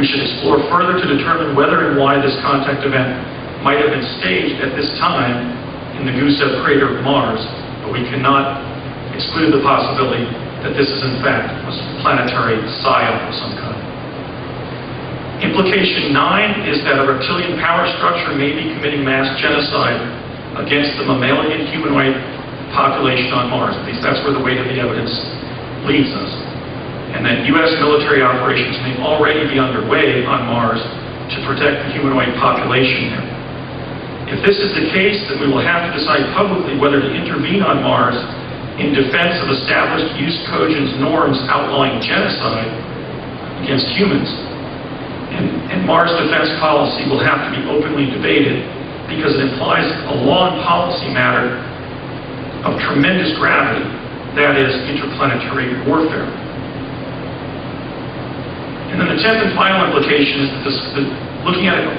We should explore further to determine whether and why this contact event might have been staged at this time in the Gusev crater of Mars, but we cannot exclude the possibility that this is in fact a planetary psyop of some kind. Implication 9 is that a reptilian power structure may be committing mass genocide against the mammalian humanoid population on Mars. At least that's where the weight of the evidence leads us. And that U.S. military operations may already be underway on Mars to protect the humanoid population there. If this is the case, then we will have to decide publicly whether to intervene on Mars in defense of established jus cogens norms outlawing genocide against humans. And Mars defense policy will have to be openly debated because it implies a law and policy matter of tremendous gravity, that is, interplanetary warfare. And then the 10th and final implication is that looking at it,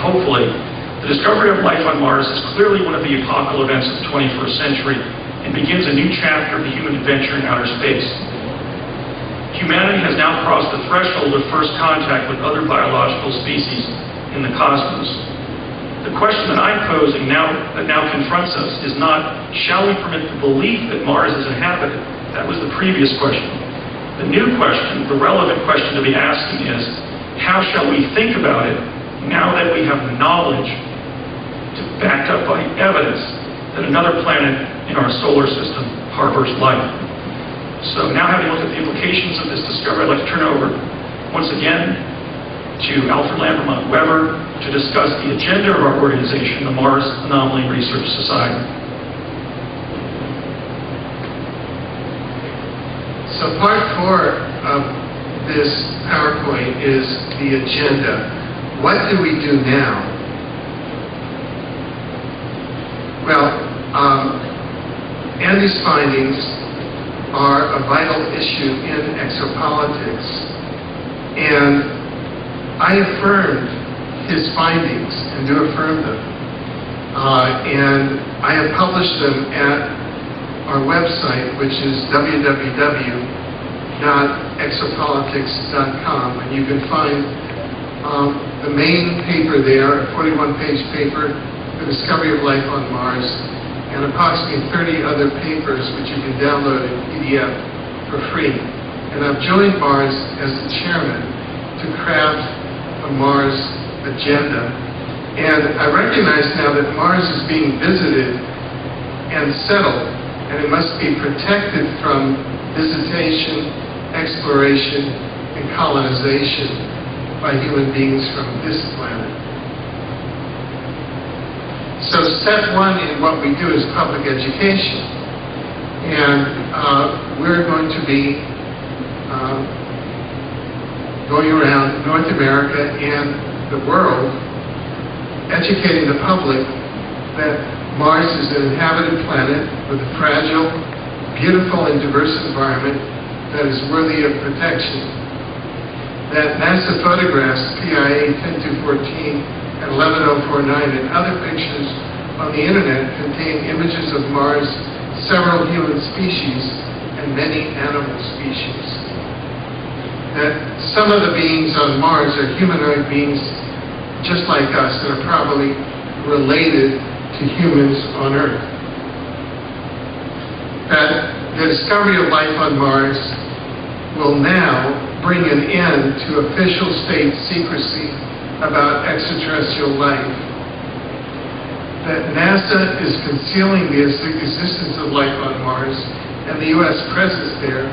hopefully, the discovery of life on Mars is clearly one of the epochal events of the 21st century and begins a new chapter of the human adventure in outer space. Humanity has now crossed the threshold of first contact with other biological species in the cosmos. The question that I'm posing that now confronts us is not, shall we permit the belief that Mars is inhabited? That was the previous question. The new question, the relevant question to be asking is, how shall we think about it now that we have knowledge backed up by evidence that another planet in our solar system harbors life? So now, having looked at the implications of this discovery, I'd like to turn over once again to Alfred Lambermont Weber to discuss the agenda of our organization, the Mars Anomaly Research Society. So part 4 of this PowerPoint is the agenda. What do we do now? Well, Andy's findings are a vital issue in exopolitics, and I affirmed his findings and do affirm them. And I have published them at our website, which is www.exopolitics.com, and you can find the main paper there, a 41-page paper, The Discovery of Life on Mars, and approximately 30 other papers which you can download in PDF for free. And I've joined Mars as the chairman to craft a Mars agenda. And I recognize now that Mars is being visited and settled, and it must be protected from visitation, exploration, and colonization by human beings from this planet. So step 1 in what we do is public education. And we're going to be going around North America and the world educating the public that Mars is an inhabited planet with a fragile, beautiful, and diverse environment that is worthy of protection. That NASA photographs PIA 10214 and 11049 and other pictures on the internet contain images of Mars, several human species, and many animal species. that some of the beings on Mars are humanoid beings just like us and are probably related to humans on Earth. That the discovery of life on Mars will now bring an end to official state secrecy about extraterrestrial life. That NASA is concealing the existence of life on Mars and the U.S. presence there,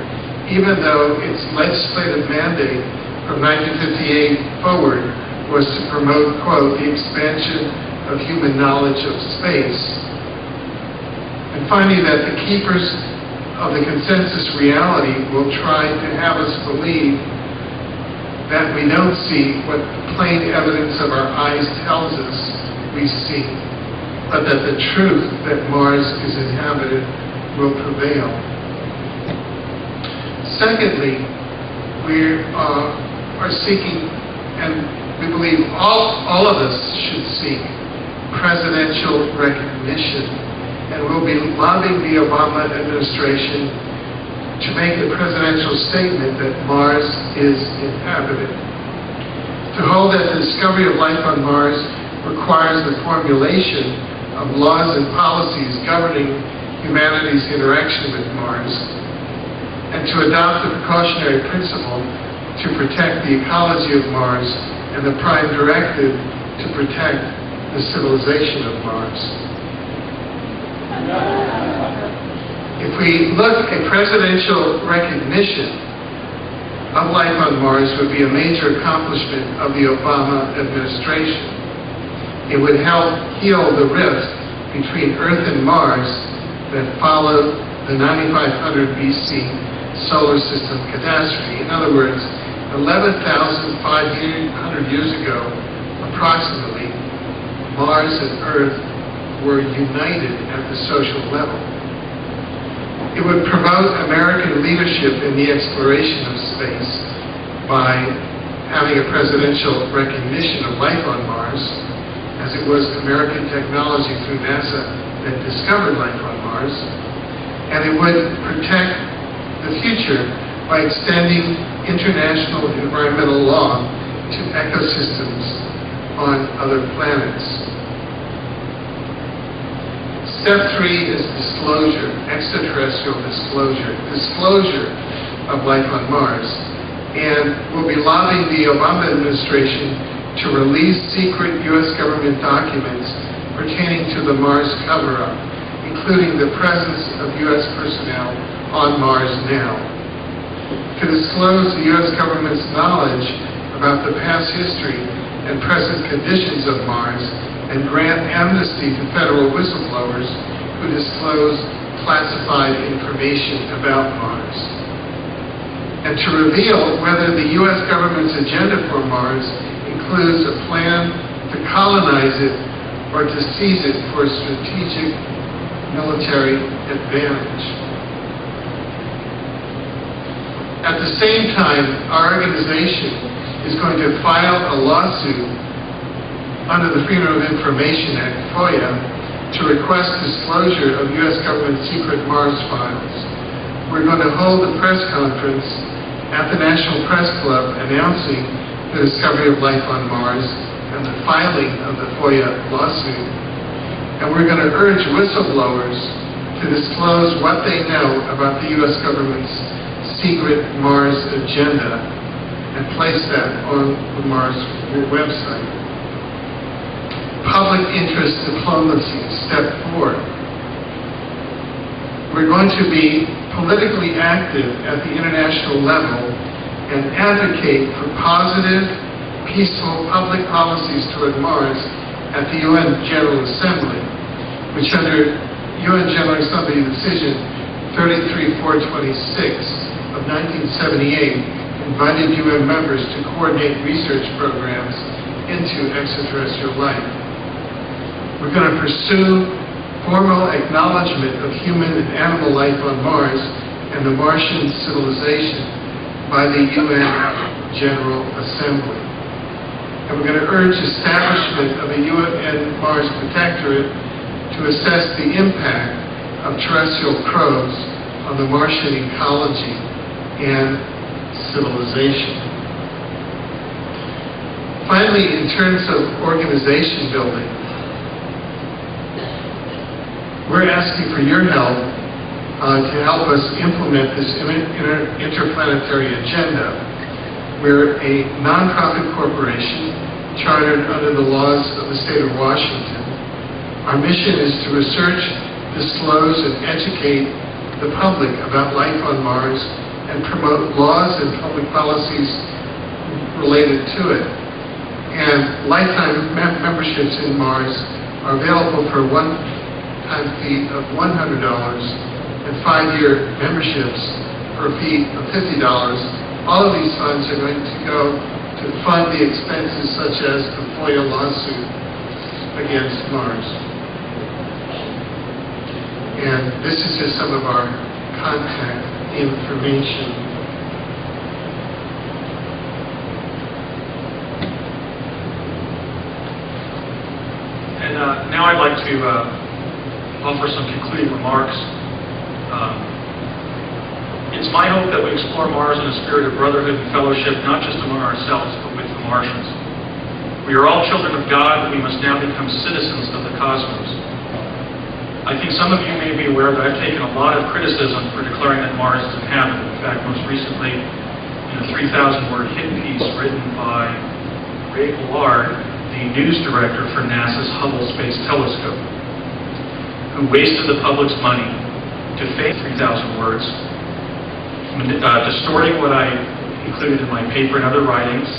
even though its legislative mandate from 1958 forward was to promote, quote, the expansion of human knowledge of space. And finally, that the keepers of the consensus reality will try to have us believe that we don't see what the plain evidence of our eyes tells us we see, but that the truth that Mars is inhabited will prevail. Secondly, we are seeking, and we believe all of us should seek, presidential recognition, and we'll be lobbying the Obama administration to make a presidential statement that Mars is inhabited. To hold that the discovery of life on Mars requires the formulation of laws and policies governing humanity's interaction with Mars, and to adopt the precautionary principle to protect the ecology of Mars and the prime directive to protect the civilization of Mars. If we look at presidential recognition of life on Mars would be a major accomplishment of the Obama administration. It would help heal the rift between Earth and Mars that followed the 9500 BC solar system catastrophe. In other words, 11,500 years ago, approximately, Mars and Earth were united at the social level. It would promote American leadership in the exploration of space by having a presidential recognition of life on Mars, as it was American technology through NASA that discovered life on Mars, and it would protect the future by extending international environmental law to ecosystems on other planets. Step 3 is disclosure, extraterrestrial disclosure of life on Mars. And we'll be lobbying the Obama administration to release secret U.S. government documents pertaining to the Mars cover-up, including the presence of U.S. personnel on Mars now. To disclose the U.S. government's knowledge about the past history and present conditions of Mars, and grant amnesty to federal whistleblowers who disclose classified information about Mars. And to reveal whether the U.S. government's agenda for Mars includes a plan to colonize it or to seize it for strategic military advantage. At the same time, our organization is going to file a lawsuit under the Freedom of Information Act, FOIA, to request disclosure of U.S. government secret Mars files. We're going to hold a press conference at the National Press Club announcing the discovery of life on Mars and the filing of the FOIA lawsuit. And we're going to urge whistleblowers to disclose what they know about the U.S. government's secret Mars agenda and place that on the Mars website. Public interest diplomacy, step 4. We're going to be politically active at the international level and advocate for positive, peaceful public policies toward Mars at the UN General Assembly, which under UN General Assembly Decision 33426 of 1978 invited UN members to coordinate research programs into extraterrestrial life. We're going to pursue formal acknowledgement of human and animal life on Mars and the Martian civilization by the UN General Assembly. And we're going to urge establishment of a UN Mars Protectorate to assess the impact of terrestrial probes on the Martian ecology and civilization. Finally, in terms of organization building, we're asking for your help to help us implement this interplanetary agenda. We're a nonprofit corporation chartered under the laws of the state of Washington. Our mission is to research, disclose, and educate the public about life on Mars and promote laws and public policies related to it. And lifetime memberships in Mars are available for one-time fee of $100 and 5-year memberships for a fee of $50. All of these funds are going to go to fund the expenses such as the FOIA lawsuit against Mars. And this is just some of our contact information. And now I'd like to offer some concluding remarks. It's my hope that we explore Mars in a spirit of brotherhood and fellowship, not just among ourselves, but with the Martians. We are all children of God, but we must now become citizens of the cosmos. I think some of you may be aware that I've taken a lot of criticism for declaring that Mars is inhabited. In fact, most recently, in a 3,000-word hit piece written by Ray Allard, the news director for NASA's Hubble Space Telescope, who wasted the public's money to fake 3,000 words, distorting what I included in my paper and other writings,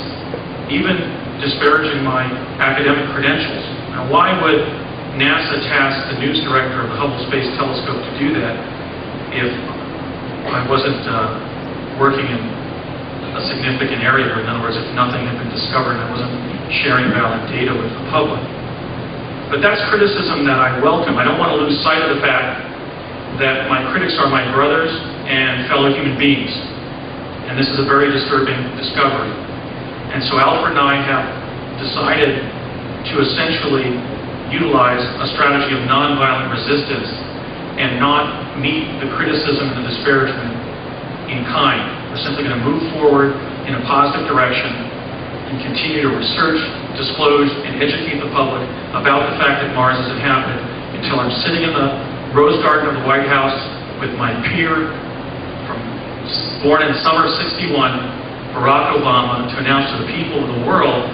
even disparaging my academic credentials. Now, why would NASA tasked the news director of the Hubble Space Telescope to do that if I wasn't working in a significant area, or in other words, if nothing had been discovered and I wasn't sharing valid data with the public. But that's criticism that I welcome. I don't want to lose sight of the fact that my critics are my brothers and fellow human beings. And this is a very disturbing discovery. And so Alfred and I have decided to essentially utilize a strategy of nonviolent resistance and not meet the criticism and the disparagement in kind. We're simply going to move forward in a positive direction and continue to research, disclose, and educate the public about the fact that Mars is inhabited until I'm sitting in the Rose Garden of the White House with my peer, born in summer of '61, Barack Obama, to announce to the people of the world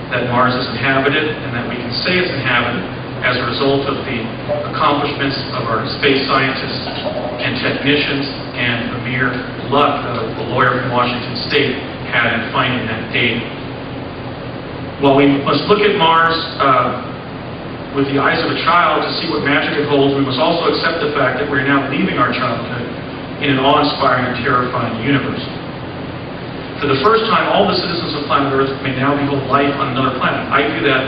that Mars is inhabited and that we can say it's inhabited as a result of the accomplishments of our space scientists and technicians and the mere luck that the lawyer from Washington State had in finding that date. While we must look at Mars with the eyes of a child to see what magic it holds, we must also accept the fact that we're now leaving our childhood in an awe-inspiring and terrifying universe. For the first time, all the citizens of planet Earth may now behold life on another planet. I view that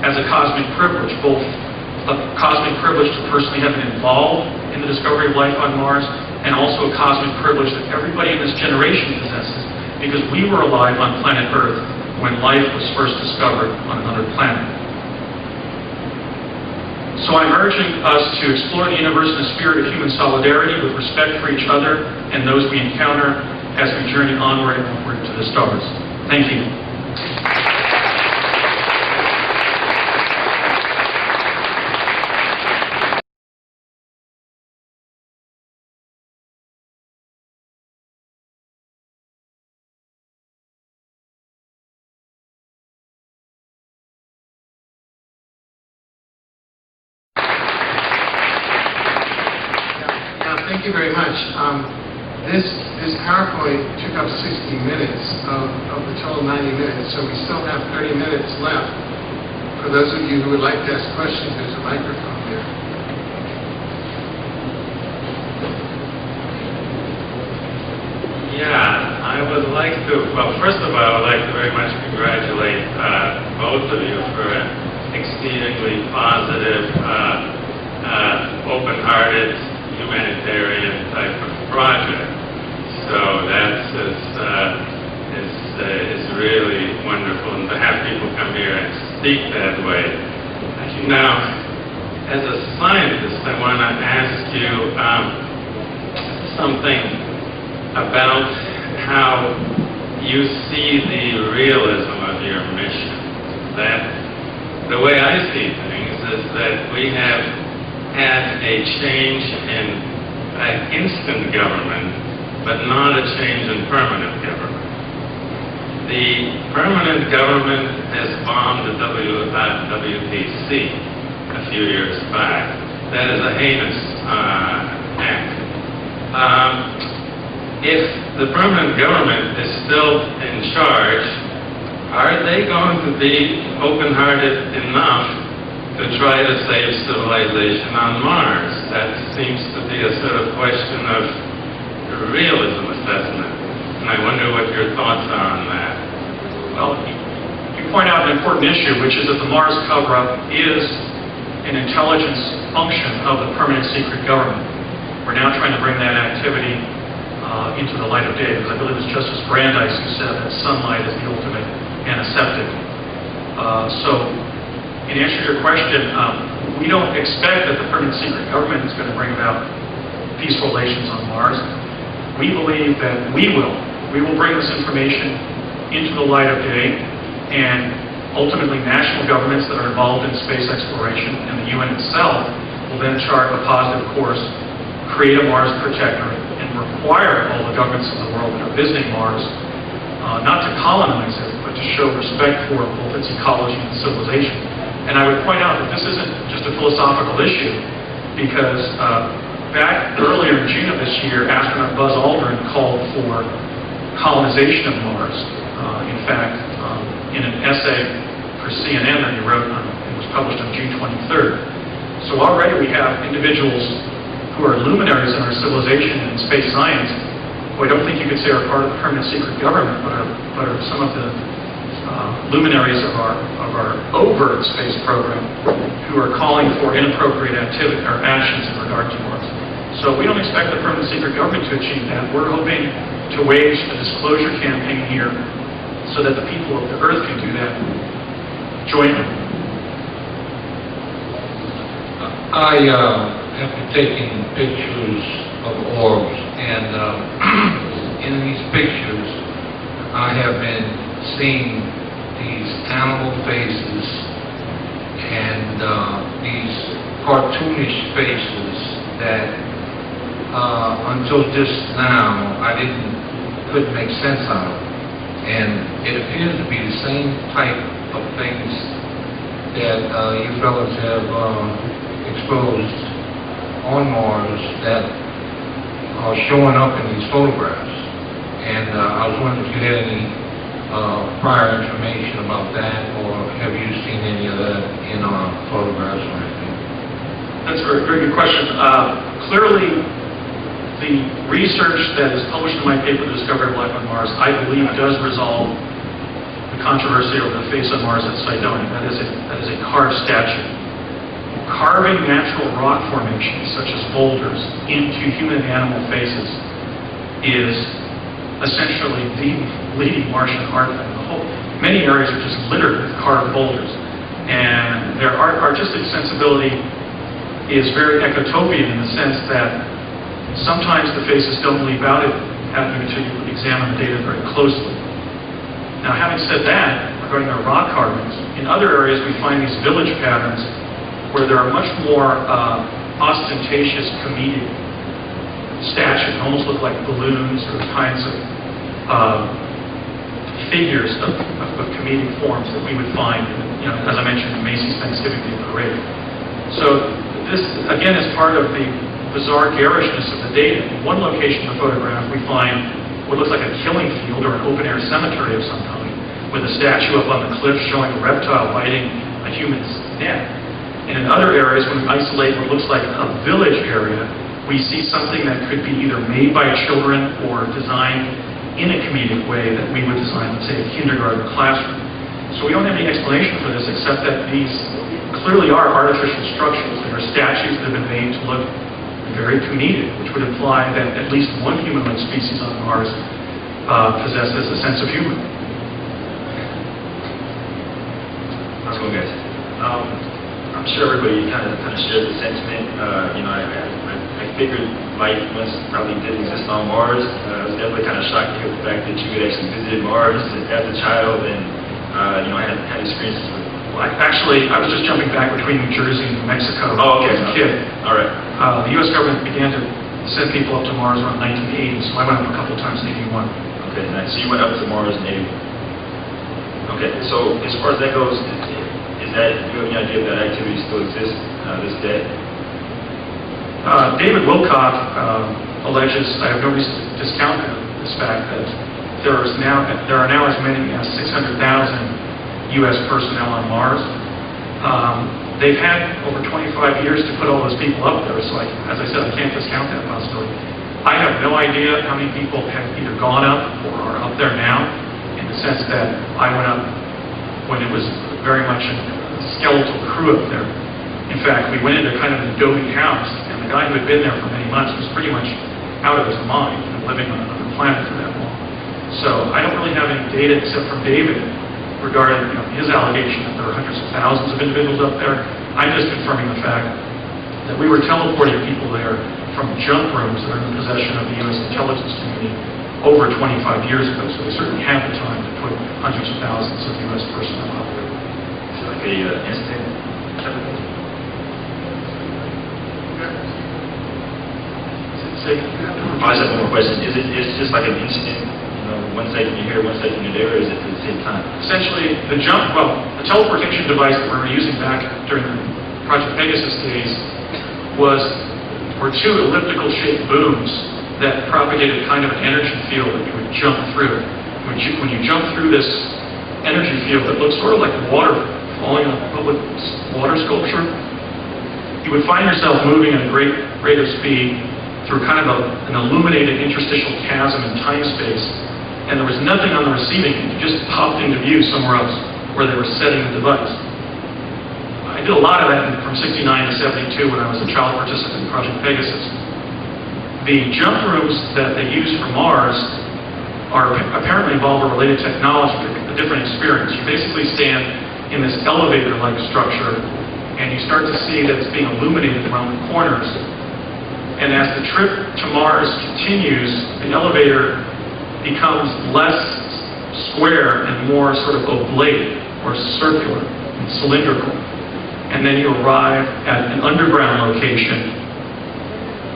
as a cosmic privilege, both a cosmic privilege to personally have been involved in the discovery of life on Mars, and also a cosmic privilege that everybody in this generation possesses, because we were alive on planet Earth when life was first discovered on another planet. So I'm urging us to explore the universe in a spirit of human solidarity with respect for each other and those we encounter as we journey onward and upward to the stars. Thank you. Thank you very much. This PowerPoint took up 60 minutes of the total 90 minutes, so we still have 30 minutes left. For those of you who would like to ask questions, there's a microphone there. Yeah, I would like to, well, first of all, I would like to very much congratulate both of you for an exceedingly positive, open-hearted, humanitarian type of project. So that is really wonderful, and to have people come here and speak that way. Now, as a scientist, I want to ask you something about how you see the realism of your mission. That the way I see things is that we have had a change in instant government, but not a change in permanent government. The permanent government has bombed the WPC a few years back. That is a heinous act. If the permanent government is still in charge, are they going to be open-hearted enough to try to save civilization on Mars? That seems to be a sort of question of realism assessment. And I wonder what your thoughts are on that. Well, you point out an important issue, which is that the Mars cover-up is an intelligence function of the permanent secret government. We're now trying to bring that activity into the light of day, because I believe it's Justice Brandeis who said that sunlight is the ultimate antiseptic. So, in answer to your question, we don't expect that the permanent secret government is going to bring about peaceful relations on Mars. We believe that we will bring this information into the light of day, and ultimately national governments that are involved in space exploration and the UN itself will then chart a positive course, create a Mars protectorate, and require all the governments in the world that are visiting Mars not to colonize it, but to show respect for both its ecology and civilization. And I would point out that this isn't just a philosophical issue, because back earlier in June of this year, astronaut Buzz Aldrin called for colonization of Mars. In fact, in an essay for CNN that he wrote, it was published on June 23rd. So already we have individuals who are luminaries in our civilization and space science, who I don't think you could say are part of the permanent secret government, but are some of the luminaries of our overt space program, who are calling for inappropriate activity or actions in regard to Mars. So we don't expect the permanent secret government to achieve that. We're hoping to wage a disclosure campaign here so that the people of the Earth can do that jointly. I have been taking pictures of orbs, and in these pictures I have been seeing these animal faces and these cartoonish faces that until just now I couldn't make sense out of. And it appears to be the same type of things that you fellows have exposed on Mars that are showing up in these photographs. And I was wondering if you had any prior information about that, or have you seen any of that in our photographs or anything? That's a very good question. Clearly, the research that is published in my paper, The Discovery of Life on Mars, I believe does resolve the controversy over the face on Mars at Cydonia. That is a carved statue. Carving natural rock formations, such as boulders, into human and animal faces is essentially the leading Martian art form. Many areas are just littered with carved boulders. And their artistic sensibility is very ecotopian in the sense that sometimes the faces don't leap out at you until you examine the data very closely. Now, having said that, regarding our rock carvings, in other areas we find these village patterns where there are much more ostentatious comedic statues, almost look like balloons or kinds of figures of comedic forms that we would find, as I mentioned, in Macy's Thanksgiving Day Parade. So this, again, is part of the bizarre garishness of the data. In one location in the photograph, we find what looks like a killing field or an open-air cemetery of some kind, with a statue up on the cliff showing a reptile biting a human's neck. And in other areas, when we isolate what looks like a village area, we see something that could be either made by children or designed in a comedic way that we would design, let's say, a kindergarten classroom. So we don't have any explanation for this except that these clearly are artificial structures. They are statues that have been made to look very comedic, which would imply that at least one humanoid species on Mars possesses a sense of humor. How's it going, guys? I'm sure everybody kind of shares the sentiment. I figured life must probably did exist on Mars. I was definitely kind of shocked to hear the fact that you had actually visited Mars as a child, and I had experiences with. Well, I was just jumping back between New Jersey and New Mexico Oh, okay. as a kid. All right. The U.S. government began to send people up to Mars around 1980, so I went up a couple of times in 81. Okay, nice. So you went up to Mars in 80. Okay, so as far as that goes, do you have any idea if that activity still exists this day? David Wilcock alleges, I have no reason to discount this fact, that there are now as many as 600,000 U.S. personnel on Mars. They've had over 25 years to put all those people up there, so as I said, I can't discount that possibility. I have no idea how many people have either gone up or are up there now, in the sense that I went up when it was very much a skeletal crew up there. In fact, we went into kind of an adobe house, and the guy who had been there for many months was pretty much out of his mind and living on another planet for that long. So I don't really have any data except from David regarding his allegation that there are hundreds of thousands of individuals up there. I'm just confirming the fact that we were teleporting people there from junk rooms that are in the possession of the U.S. intelligence community over 25 years ago. So they certainly have the time to put hundreds of thousands of U.S. personnel up there. Is it like a instant type of thing? I just have one more question. Is it just like an instant, one second you're here, 1 second you're there, or is it at the same time? Essentially, the teleportation device that we were using back during the Project Pegasus days were two elliptical-shaped booms that propagated kind of an energy field that you would jump through. When you jump through this energy field that looks sort of like water falling on a public water sculpture, you would find yourself moving at a great rate of speed through kind of an illuminated interstitial chasm in time-space, and there was nothing on the receiving end. You just popped into view somewhere else where they were setting the device. I did a lot of that from 69 to 72 when I was a child participant in Project Pegasus. The jump rooms that they use for Mars apparently involve a related technology, a different experience. You basically stand in this elevator-like structure, and you start to see that it's being illuminated around the corners. And as the trip to Mars continues, the elevator becomes less square and more sort of oblate or circular and cylindrical. And then you arrive at an underground location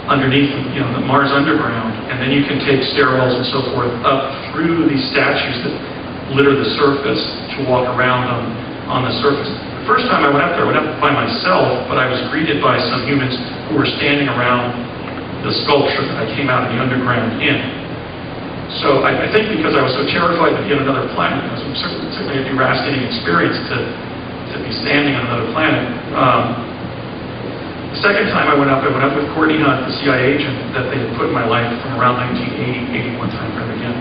underneath, the Mars underground, and then you can take stairwells and so forth up through these statues that litter the surface to walk around on the surface. The first time I went up there, I went up by myself, but I was greeted by some humans who were standing around the sculpture that I came out of the underground in. So I think because I was so terrified to be on another planet, it was certainly a deracinating experience to be standing on another planet. The second time I went up with Courtney Hunt, the CIA agent that they had put in my life from around 1980, 81 time frame again.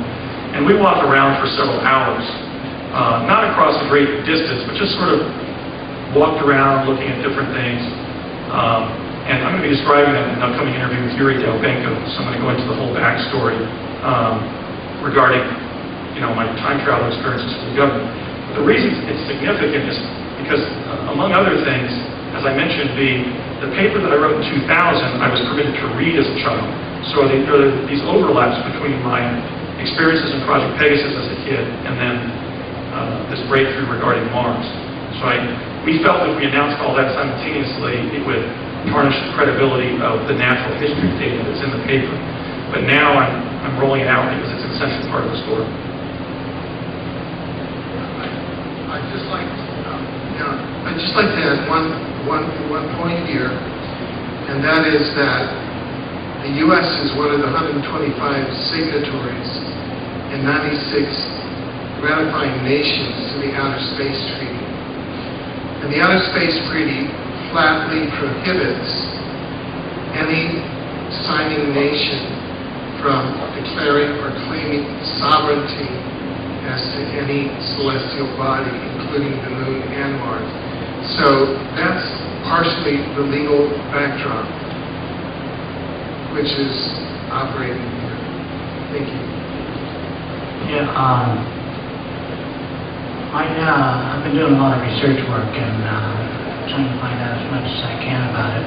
And we walked around for several hours, not across a great distance, but just sort of walked around looking at different things. And I'm going to be describing that in an upcoming interview with Yuri Delbenko, so I'm going to go into the whole backstory regarding, my time travel experiences for the government. But the reason it's significant is because, among other things, as I mentioned, the paper that I wrote in 2000, I was permitted to read as a child. So there are these overlaps between my experiences in Project Pegasus as a kid and then this breakthrough regarding Mars. So we felt if we announced all that simultaneously, it would tarnish the credibility of the natural history data that's in the paper. But now I'm rolling it out because it's an essential part of the story. I'd just like to add one point here, and that is that the U.S. is one of the 125 signatories and 96 ratifying nations to the Outer Space Treaty. And the Outer Space Treaty flatly prohibits any signing nation from declaring or claiming sovereignty as to any celestial body, including the Moon and Mars. So that's partially the legal backdrop which is operating here. Thank you. Yeah, I've been doing a lot of research work and trying to find out as much as I can about it.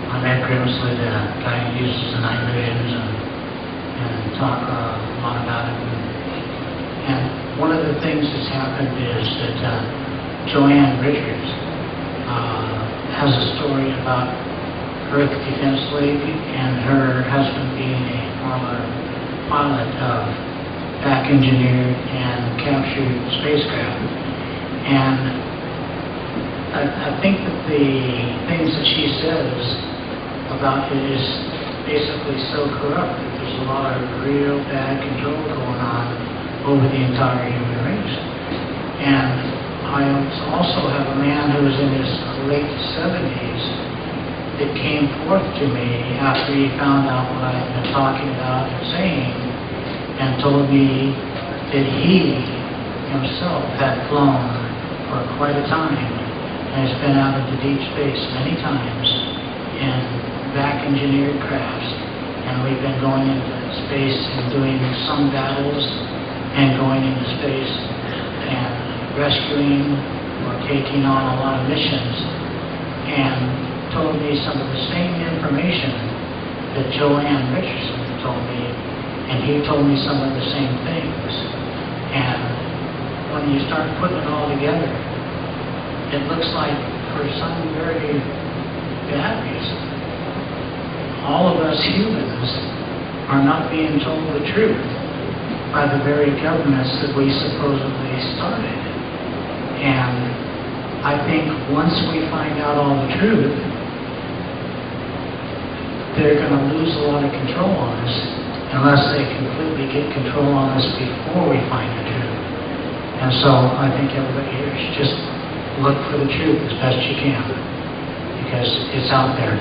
I'm Ed Grimsley, the guy who uses talk a lot about it. And one of the things that's happened is that Joanne Richards has a story about Earth Defense League and her husband being a former pilot of back engineered and captured spacecraft. And I think that the things that she says about it is basically so corrupt that there's a lot of real bad control going on over the entire human race. And I also have a man who was in his late 70s that came forth to me after he found out what I had been talking about and saying, and told me that he himself had flown for quite a time and has been out into deep space many times in back engineered crafts, and we've been going into space and doing some battles and going into space and rescuing or taking on a lot of missions, and told me some of the same information that Joanne Richardson told me, and he told me some of the same things. And when you start putting it all together, it looks like for some very bad reason, all of us humans are not being told the truth by the very governments that we supposedly started. And I think once we find out all the truth, they're going to lose a lot of control on us unless they completely get control on us before we find the truth. And so I think everybody here should just look for the truth as best you can, because it's out there.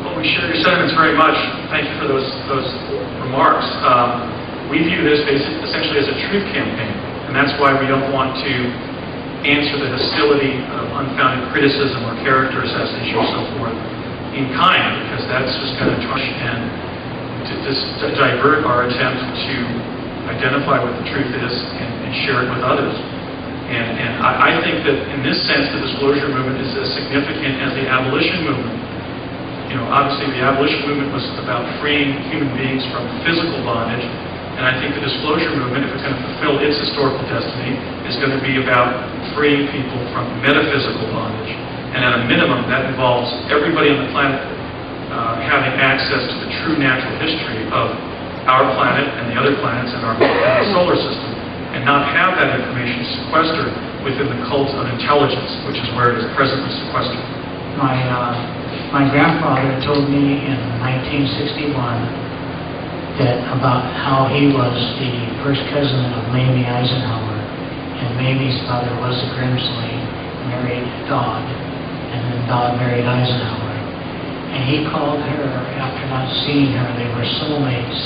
Well, we share your sentiments very much. Thank you for those remarks. We view this essentially as a truth campaign, and that's why we don't want to answer the hostility of unfounded criticism or character assassination or so forth in kind, because that's just going to try and to divert our attempt to identify what the truth is and share it with others. And I think that in this sense, the disclosure movement is as significant as the abolition movement. You know, obviously the abolition movement was about freeing human beings from physical bondage, and I think the disclosure movement, if it's going to fulfill its historical destiny, is going to be about freeing people from metaphysical bondage. And at a minimum, that involves everybody on the planet having access to the true natural history of our planet and the other planets in our solar system, and not have that information sequestered within the cult of intelligence, which is where it is presently sequestered. My grandfather told me in 1961 that about how he was the first cousin of Mamie Eisenhower, and Mamie's father was a Grimsley, married Dodd, and then Dodd married Eisenhower. And he called her after not seeing her. They were soulmates.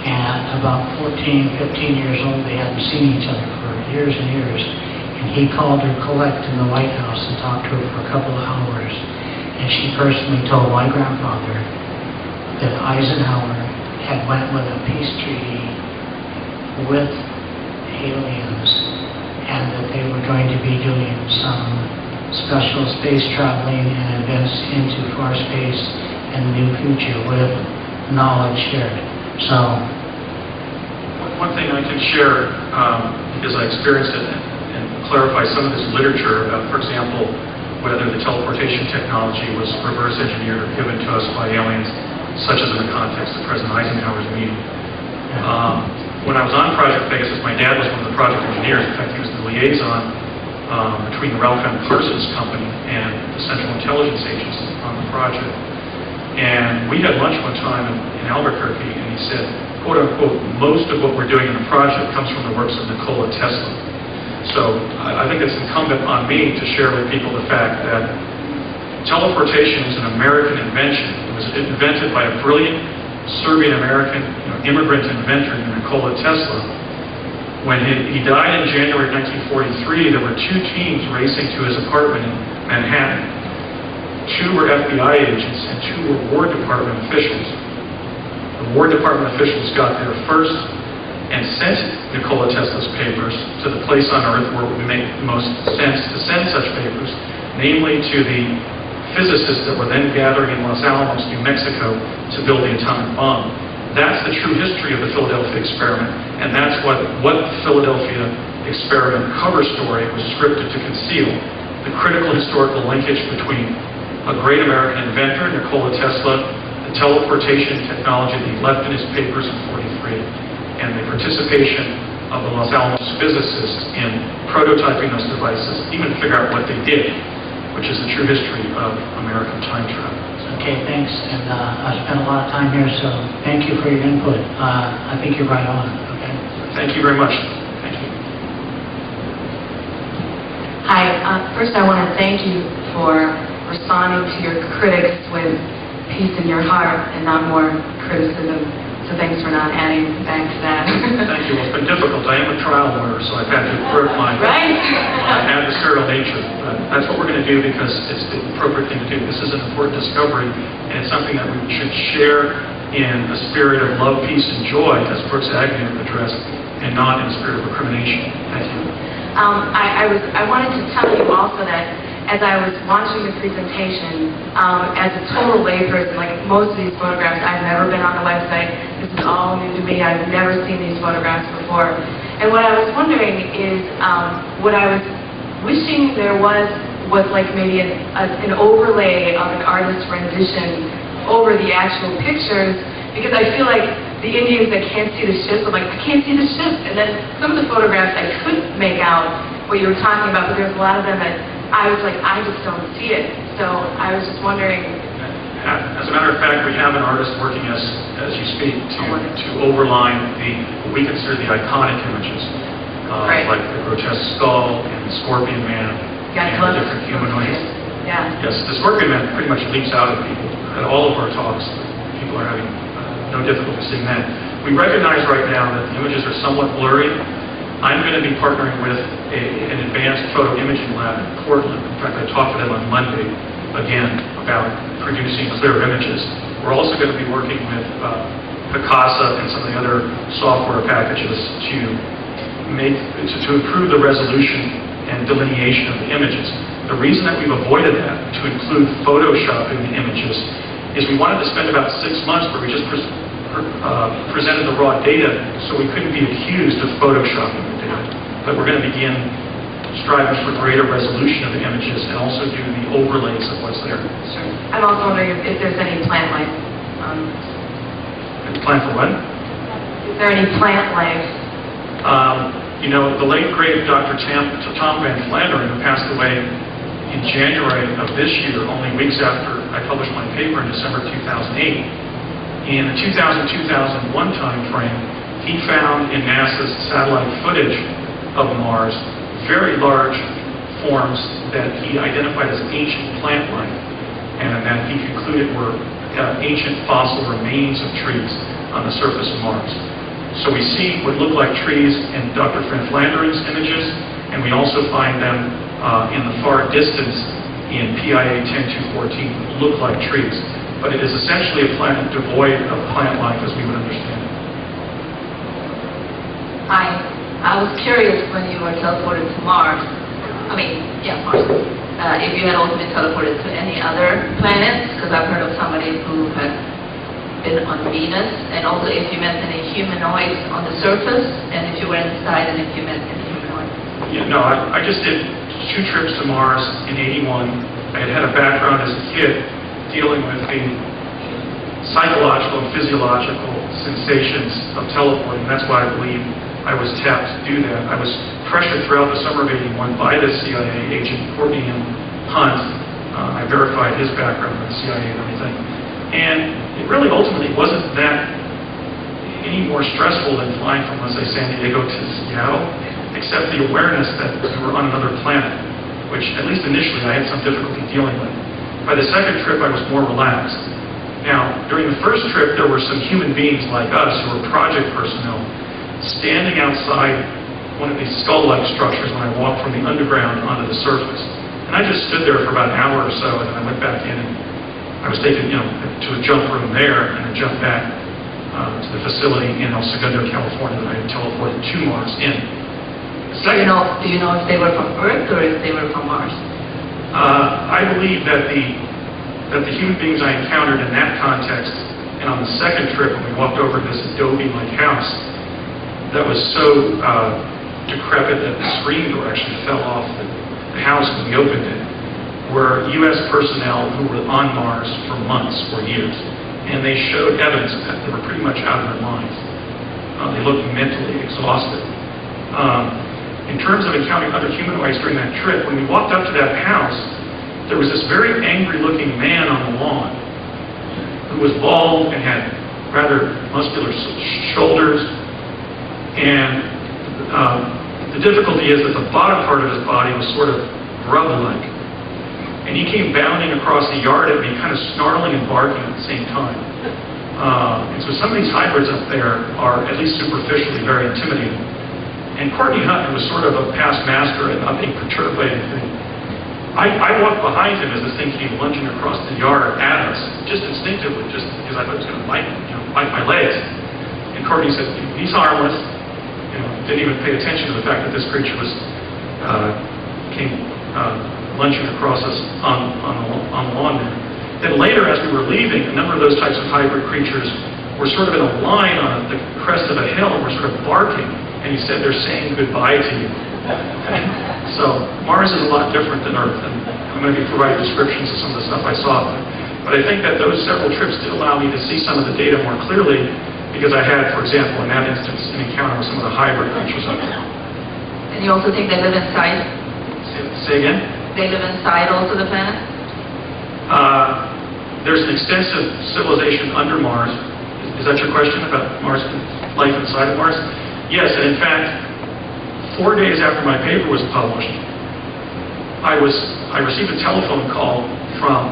And about 14, 15 years old, they hadn't seen each other for years and years. And he called her collect in the White House and talked to her for a couple of hours. And she personally told my grandfather that Eisenhower had went with a peace treaty with aliens, and that they were going to be doing some special space traveling and events into far space and the new future with knowledge shared. So, one thing I can share is I experienced it and clarify some of this literature about, for example, whether the teleportation technology was reverse engineered or given to us by aliens, such as in the context of President Eisenhower's meeting. When I was on Project Pegasus, my dad was one of the project engineers. In fact, he was the liaison between the Ralph M. Parsons Company and the Central Intelligence Agency on the project. And we had lunch one time in Albuquerque, and he said, quote unquote, most of what we're doing in the project comes from the works of Nikola Tesla. So I think it's incumbent on me to share with people the fact that teleportation is an American invention. It was invented by a brilliant Serbian-American immigrant inventor, Nikola Tesla. When he died in January 1943, there were two teams racing to his apartment in Manhattan. Two were FBI agents and two were War Department officials. The War Department officials got there first and sent Nikola Tesla's papers to the place on Earth where it would make the most sense to send such papers, namely to the physicists that were then gathering in Los Alamos, New Mexico, to build the atomic bomb. That's the true history of the Philadelphia experiment, and that's what the Philadelphia experiment cover story was scripted to conceal: the critical historical linkage between a great American inventor, Nikola Tesla, the teleportation technology that he left in his papers in '43, and the participation of the Los Alamos physicists in prototyping those devices, even to figure out what they did, which is the true history of American time travel. Okay, thanks. And I spent a lot of time here, so thank you for your input. I think you're right on. Okay. Thank you very much. Thank you. Hi, first I want to thank you for responding to your critics with peace in your heart and not more criticism. So thanks for not adding back to that. Thank you. Well, it's been difficult. I am a trial lawyer, so I've had to correct my Right? adversarial nature. That's what we're going to do because it's the appropriate thing to do. This is an important discovery, and it's something that we should share in a spirit of love, peace, and joy, as Brooks Agnew addressed, and not in a spirit of recrimination. Thank you. I wanted to tell you also that as I was watching the presentation, as a total layperson, like most of these photographs, I've never been on the website. This is all new to me. I've never seen these photographs before. And what I was wondering is, what I was wishing there was like maybe an overlay of an artist's rendition over the actual pictures, because I feel like the Indians that can't see the ships, I'm like, I can't see the ship. And then some of the photographs I could make out what you were talking about, but there's a lot of them that I was like, I just don't see it. So I was just wondering. As a matter of fact, we have an artist working as you speak to overline what we consider the iconic images, Right. like the grotesque skull and the scorpion man and the different humanoids. Yeah. Yes, the scorpion man pretty much leaps out at people. At all of our talks, people are having no difficulty seeing that. We recognize right now that the images are somewhat blurry. I'm going to be partnering with an advanced photo imaging lab in Portland. In fact, I talked to them on Monday, again, about producing clear images. We're also going to be working with Picasa and some of the other software packages to improve the resolution and delineation of the images. The reason that we've avoided that, to include Photoshop in the images, is we wanted to spend about 6 months where we just presented the raw data so we couldn't be accused of photoshopping the data. But we're going to begin striving for greater resolution of the images and also do the overlays of what's there. Sure. I'm also wondering if there's any plant life. Plan for what? Is there any plant life? The late great Dr. Tom Van Flanderen, who passed away in January of this year, only weeks after I published my paper in December 2008. In the 2000-2001 time frame, he found in NASA's satellite footage of Mars very large forms that he identified as ancient plant life, and that he concluded were ancient fossil remains of trees on the surface of Mars. So we see what look like trees in Dr. Van Flanderen's images, and we also find them in the far distance in PIA 10214 look like trees. But it is essentially a planet devoid of plant life as we would understand it. Hi. I was curious when you were teleported to Mars. Mars. If you had also been teleported to any other planets, because I've heard of somebody who had been on Venus, and also if you met any humanoids on the surface, and if you went inside, and if you met any humanoids. Yeah, no, I just did 2 trips to Mars in '81. I had a background as a kid dealing with the psychological and physiological sensations of teleporting. That's why I believe I was tapped to do that. I was pressured throughout the summer of '81 by the CIA agent Courtney M. Hunt. I verified his background with the CIA and everything. And it really ultimately wasn't that any more stressful than flying from, let's say, San Diego to Seattle, except the awareness that we were on another planet, which at least initially I had some difficulty dealing with. By the second trip, I was more relaxed. Now, during the first trip, there were some human beings like us who were project personnel standing outside one of these skull-like structures when I walked from the underground onto the surface. And I just stood there for about an hour or so, and then I went back in, and I was taken, to a jump room there, and I jumped back to the facility in El Segundo, California, that I had teleported to Mars in. Do you know if they were from Earth or if they were from Mars? I believe that the human beings I encountered in that context And on the second trip, when we walked over to this adobe-like house, that was so decrepit that the screen door actually fell off the house when we opened it, were U.S. personnel who were on Mars for months or years. And they showed evidence that they were pretty much out of their minds. They looked mentally exhausted. In terms of encountering other humanoids during that trip, when we walked up to that house, there was this very angry-looking man on the lawn who was bald and had rather muscular shoulders. And the difficulty is that the bottom part of his body was sort of grub-like. And he came bounding across the yard at me, kind of snarling and barking at the same time. And so some of these hybrids up there are, at least superficially, very intimidating. And Courtney Hunt was sort of a past master at not being perturbed by anything. I walked behind him as this thing came lunging across the yard at us, just instinctively, just because I thought it was going to bite my legs. And Courtney said, he's harmless. Didn't even pay attention to the fact that this creature came lunging across us on the lawn there. Then later, as we were leaving, a number of those types of hybrid creatures were sort of in a line on the crest of a hill and were sort of barking. And he said, they're saying goodbye to you. So Mars is a lot different than Earth, and I'm going to be providing descriptions of some of the stuff I saw there. But I think that those several trips did allow me to see some of the data more clearly, because I had, for example, in that instance, an encounter with some of the hybrid creatures up there. And you also think they live inside? Say again? They live inside also the planet? There's an extensive civilization under Mars. Is that your question about Mars, life inside of Mars? Yes, and in fact, 4 days after my paper was published, I received a telephone call from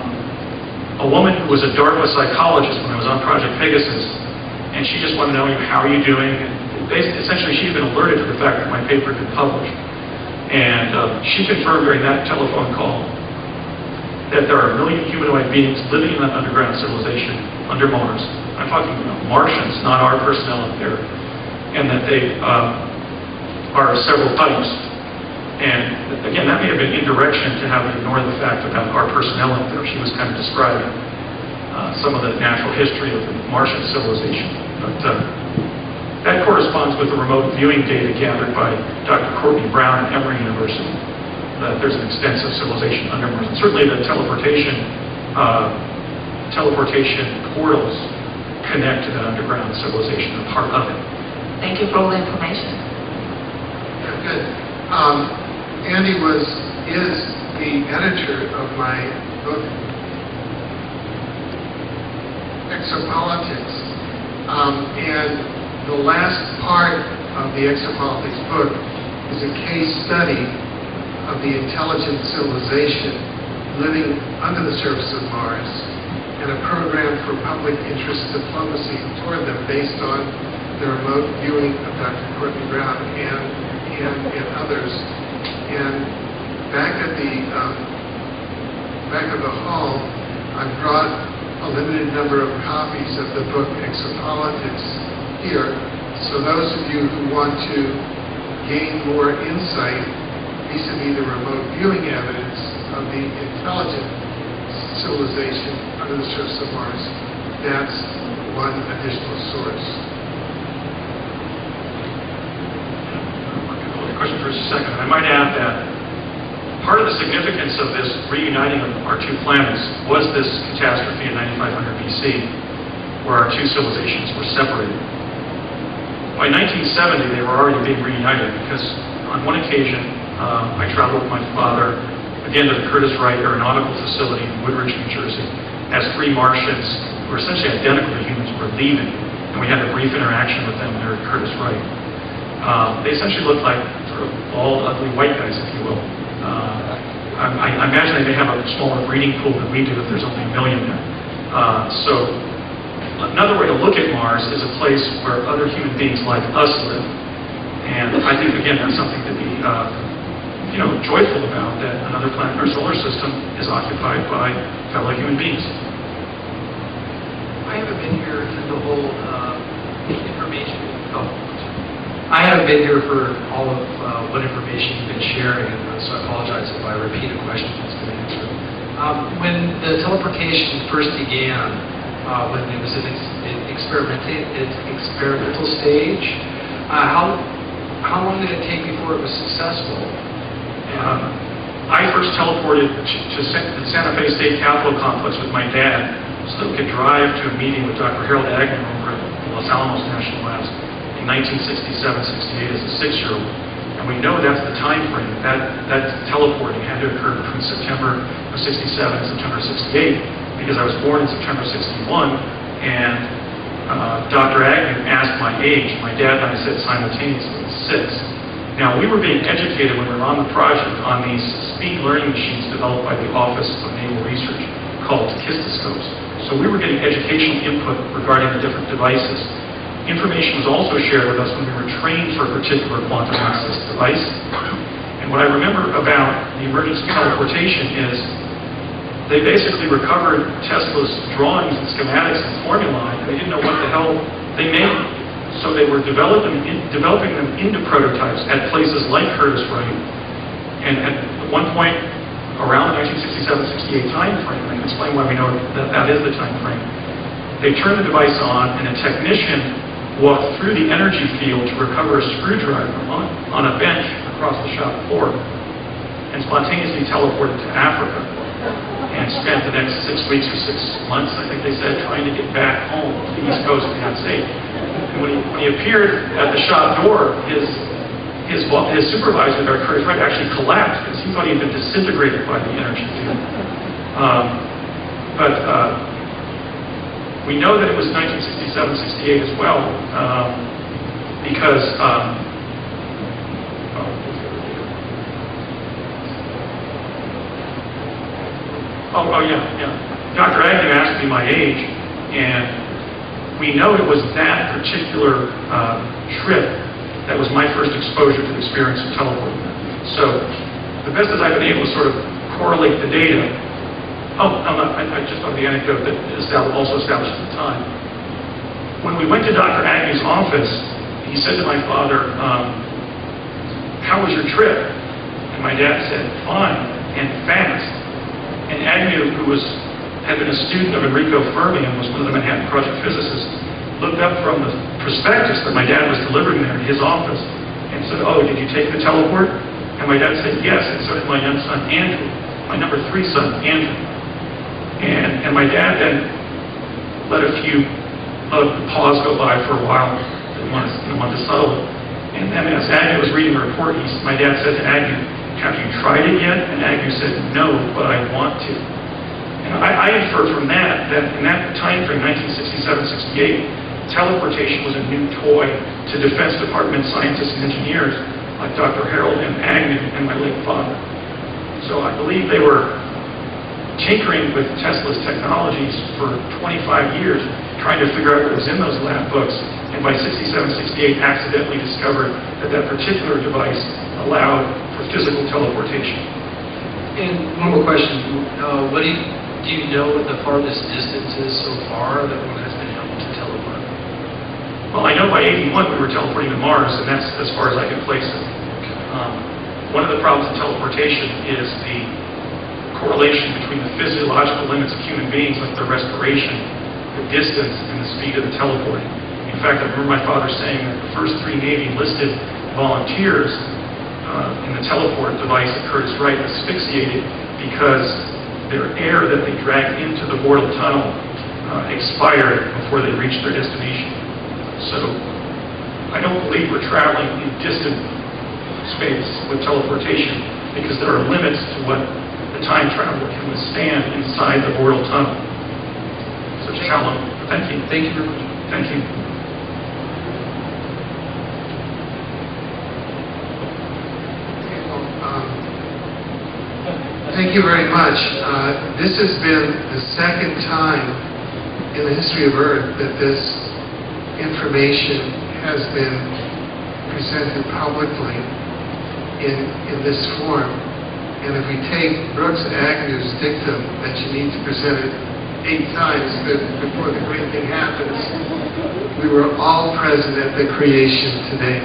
a woman who was a DARPA psychologist when I was on Project Pegasus, and she just wanted to know, how are you doing? And essentially, she had been alerted to the fact that my paper had been published. And she confirmed during that telephone call that there are 1 million humanoid beings living in that underground civilization under Mars. I'm talking about Martians, not our personnel up there. And that they are several types. And again, that may have been indirection to have to ignore the fact about our personnel up there. She was kind of describing some of the natural history of the Martian civilization. But that corresponds with the remote viewing data gathered by Dr. Courtney Brown at Emory University. That there's an extensive civilization under Mars. And certainly the teleportation portals connect to that underground civilization, are part of it. Thank you for all the information. Yeah, good. Andy is the editor of my book, Exopolitics. And the last part of the Exopolitics book is a case study of the intelligent civilization living under the surface of Mars, and a program for public interest diplomacy toward them based on the remote viewing of Dr. Courtney Brown and others. And back of the hall, I brought a limited number of copies of the book Exopolitics here. So those of you who want to gain more insight vis-a-vis the remote viewing evidence of the intelligent civilization under the surface of Mars, that's one additional source. Question for a second. I might add that part of the significance of this reuniting of our two planets was this catastrophe in 9500 BC, where our two civilizations were separated. By 1970, they were already being reunited because on one occasion, I traveled with my father again to the Curtiss Wright Aeronautical Facility in Woodridge, New Jersey, as 3 Martians who were essentially identical to humans were leaving, and we had a brief interaction with them there at Curtiss Wright. They essentially looked like sort of bald, ugly white guys, if you will. I imagine they may have a smaller breeding pool than we do if there's only 1 million there. So another way to look at Mars is a place where other human beings like us live. And I think, again, that's something to be joyful about, that another planet in our solar system is occupied by fellow human beings. I haven't been here through the whole information. I haven't been here for all of what information you've been sharing, so I apologize if I repeat a question that's been answered. When the teleportation first began, when it was in its experimental stage. How long did it take before it was successful? I first teleported to the Santa Fe State Capitol Complex with my dad so that we could drive to a meeting with Dr. Harold Agnew over at the Los Alamos National Labs in 1967-68 as a 6-year-old. And we know that's the time frame. That teleporting had to occur between September of 67 and September of 68 because I was born in September of 61, and Dr. Agnew asked my age. My dad and I said simultaneously, 6. Now, we were being educated when we were on the project on these speed learning machines developed by the Office of Naval Research called kistoscopes. So we were getting educational input regarding the different devices. Information was also shared with us when we were trained for a particular quantum access device. And what I remember about the emergence of teleportation is they basically recovered Tesla's drawings and schematics and formulae, and they didn't know what the hell they made. So they were developing them into prototypes at places like Curtiss-Wright. And at one point, around the 1967-68 time frame, I can explain why we know that is the time frame, they turned the device on, and a technician walked through the energy field to recover a screwdriver on a bench across the shop floor and spontaneously teleported to Africa and spent the next 6 weeks or 6 months, I think they said, trying to get back home to the East Coast of the United States. And when he appeared at the shop door, his supervisor, Dr. Curtis-Wright, actually collapsed because he thought he had been disintegrated by the energy field. But we know that it was 1967-68 as well because Dr. Agnew asked me my age, and we know it was that particular trip that was my first exposure to the experience of teleporting. So, the best as I've been able to sort of correlate the data. I just thought of the anecdote that also established at the time. When we went to Dr. Agnew's office, he said to my father, "How was your trip?" And my dad said, "Fine and fast." And Agnew, who had been a student of Enrico Fermi and was one of the Manhattan Project physicists, looked up from the prospectus that my dad was delivering there in his office and said, "Oh, did you take the teleport?" And my dad said, "Yes," and so did my young son, Andrew, my number 3 son, Andrew. And my dad then let a pause go by for a while, didn't want to settle it. And then as Agnew was reading the report, my dad said to Agnew, "Have you tried it yet?" And Agnew said, "No, but I want to." And I infer from that in that time frame, 1967-68, teleportation was a new toy to Defense Department scientists and engineers like Dr. Harold M. Agnew and my late father. So I believe they were tinkering with Tesla's technologies for 25 years, trying to figure out what was in those lab books, and by 67-68 accidentally discovered that particular device allowed for physical teleportation. And one more question. Do you know what the farthest distance is so far that one has been able to teleport? Well, I know by 81 we were teleporting to Mars, and that's as far as I can place it. One of the problems in teleportation is the correlation between the physiological limits of human beings, like the respiration, the distance, and the speed of the teleporting. In fact, I remember my father saying that the first 3 Navy enlisted volunteers in the teleport device at Curtiss-Wright asphyxiated because their air that they dragged into the Bortle tunnel expired before they reached their destination. So I don't believe we're traveling in distant space with teleportation because there are limits to what the time traveler can withstand inside the Bortle tunnel. So just how long? Thank you. Thank you very much. Thank you. Thank you very much. This has been the second time in the history of Earth that this information has been presented publicly in this form. And if we take Brooks Agnew's dictum that you need to present it 8 times before the great thing happens, we were all present at the creation today.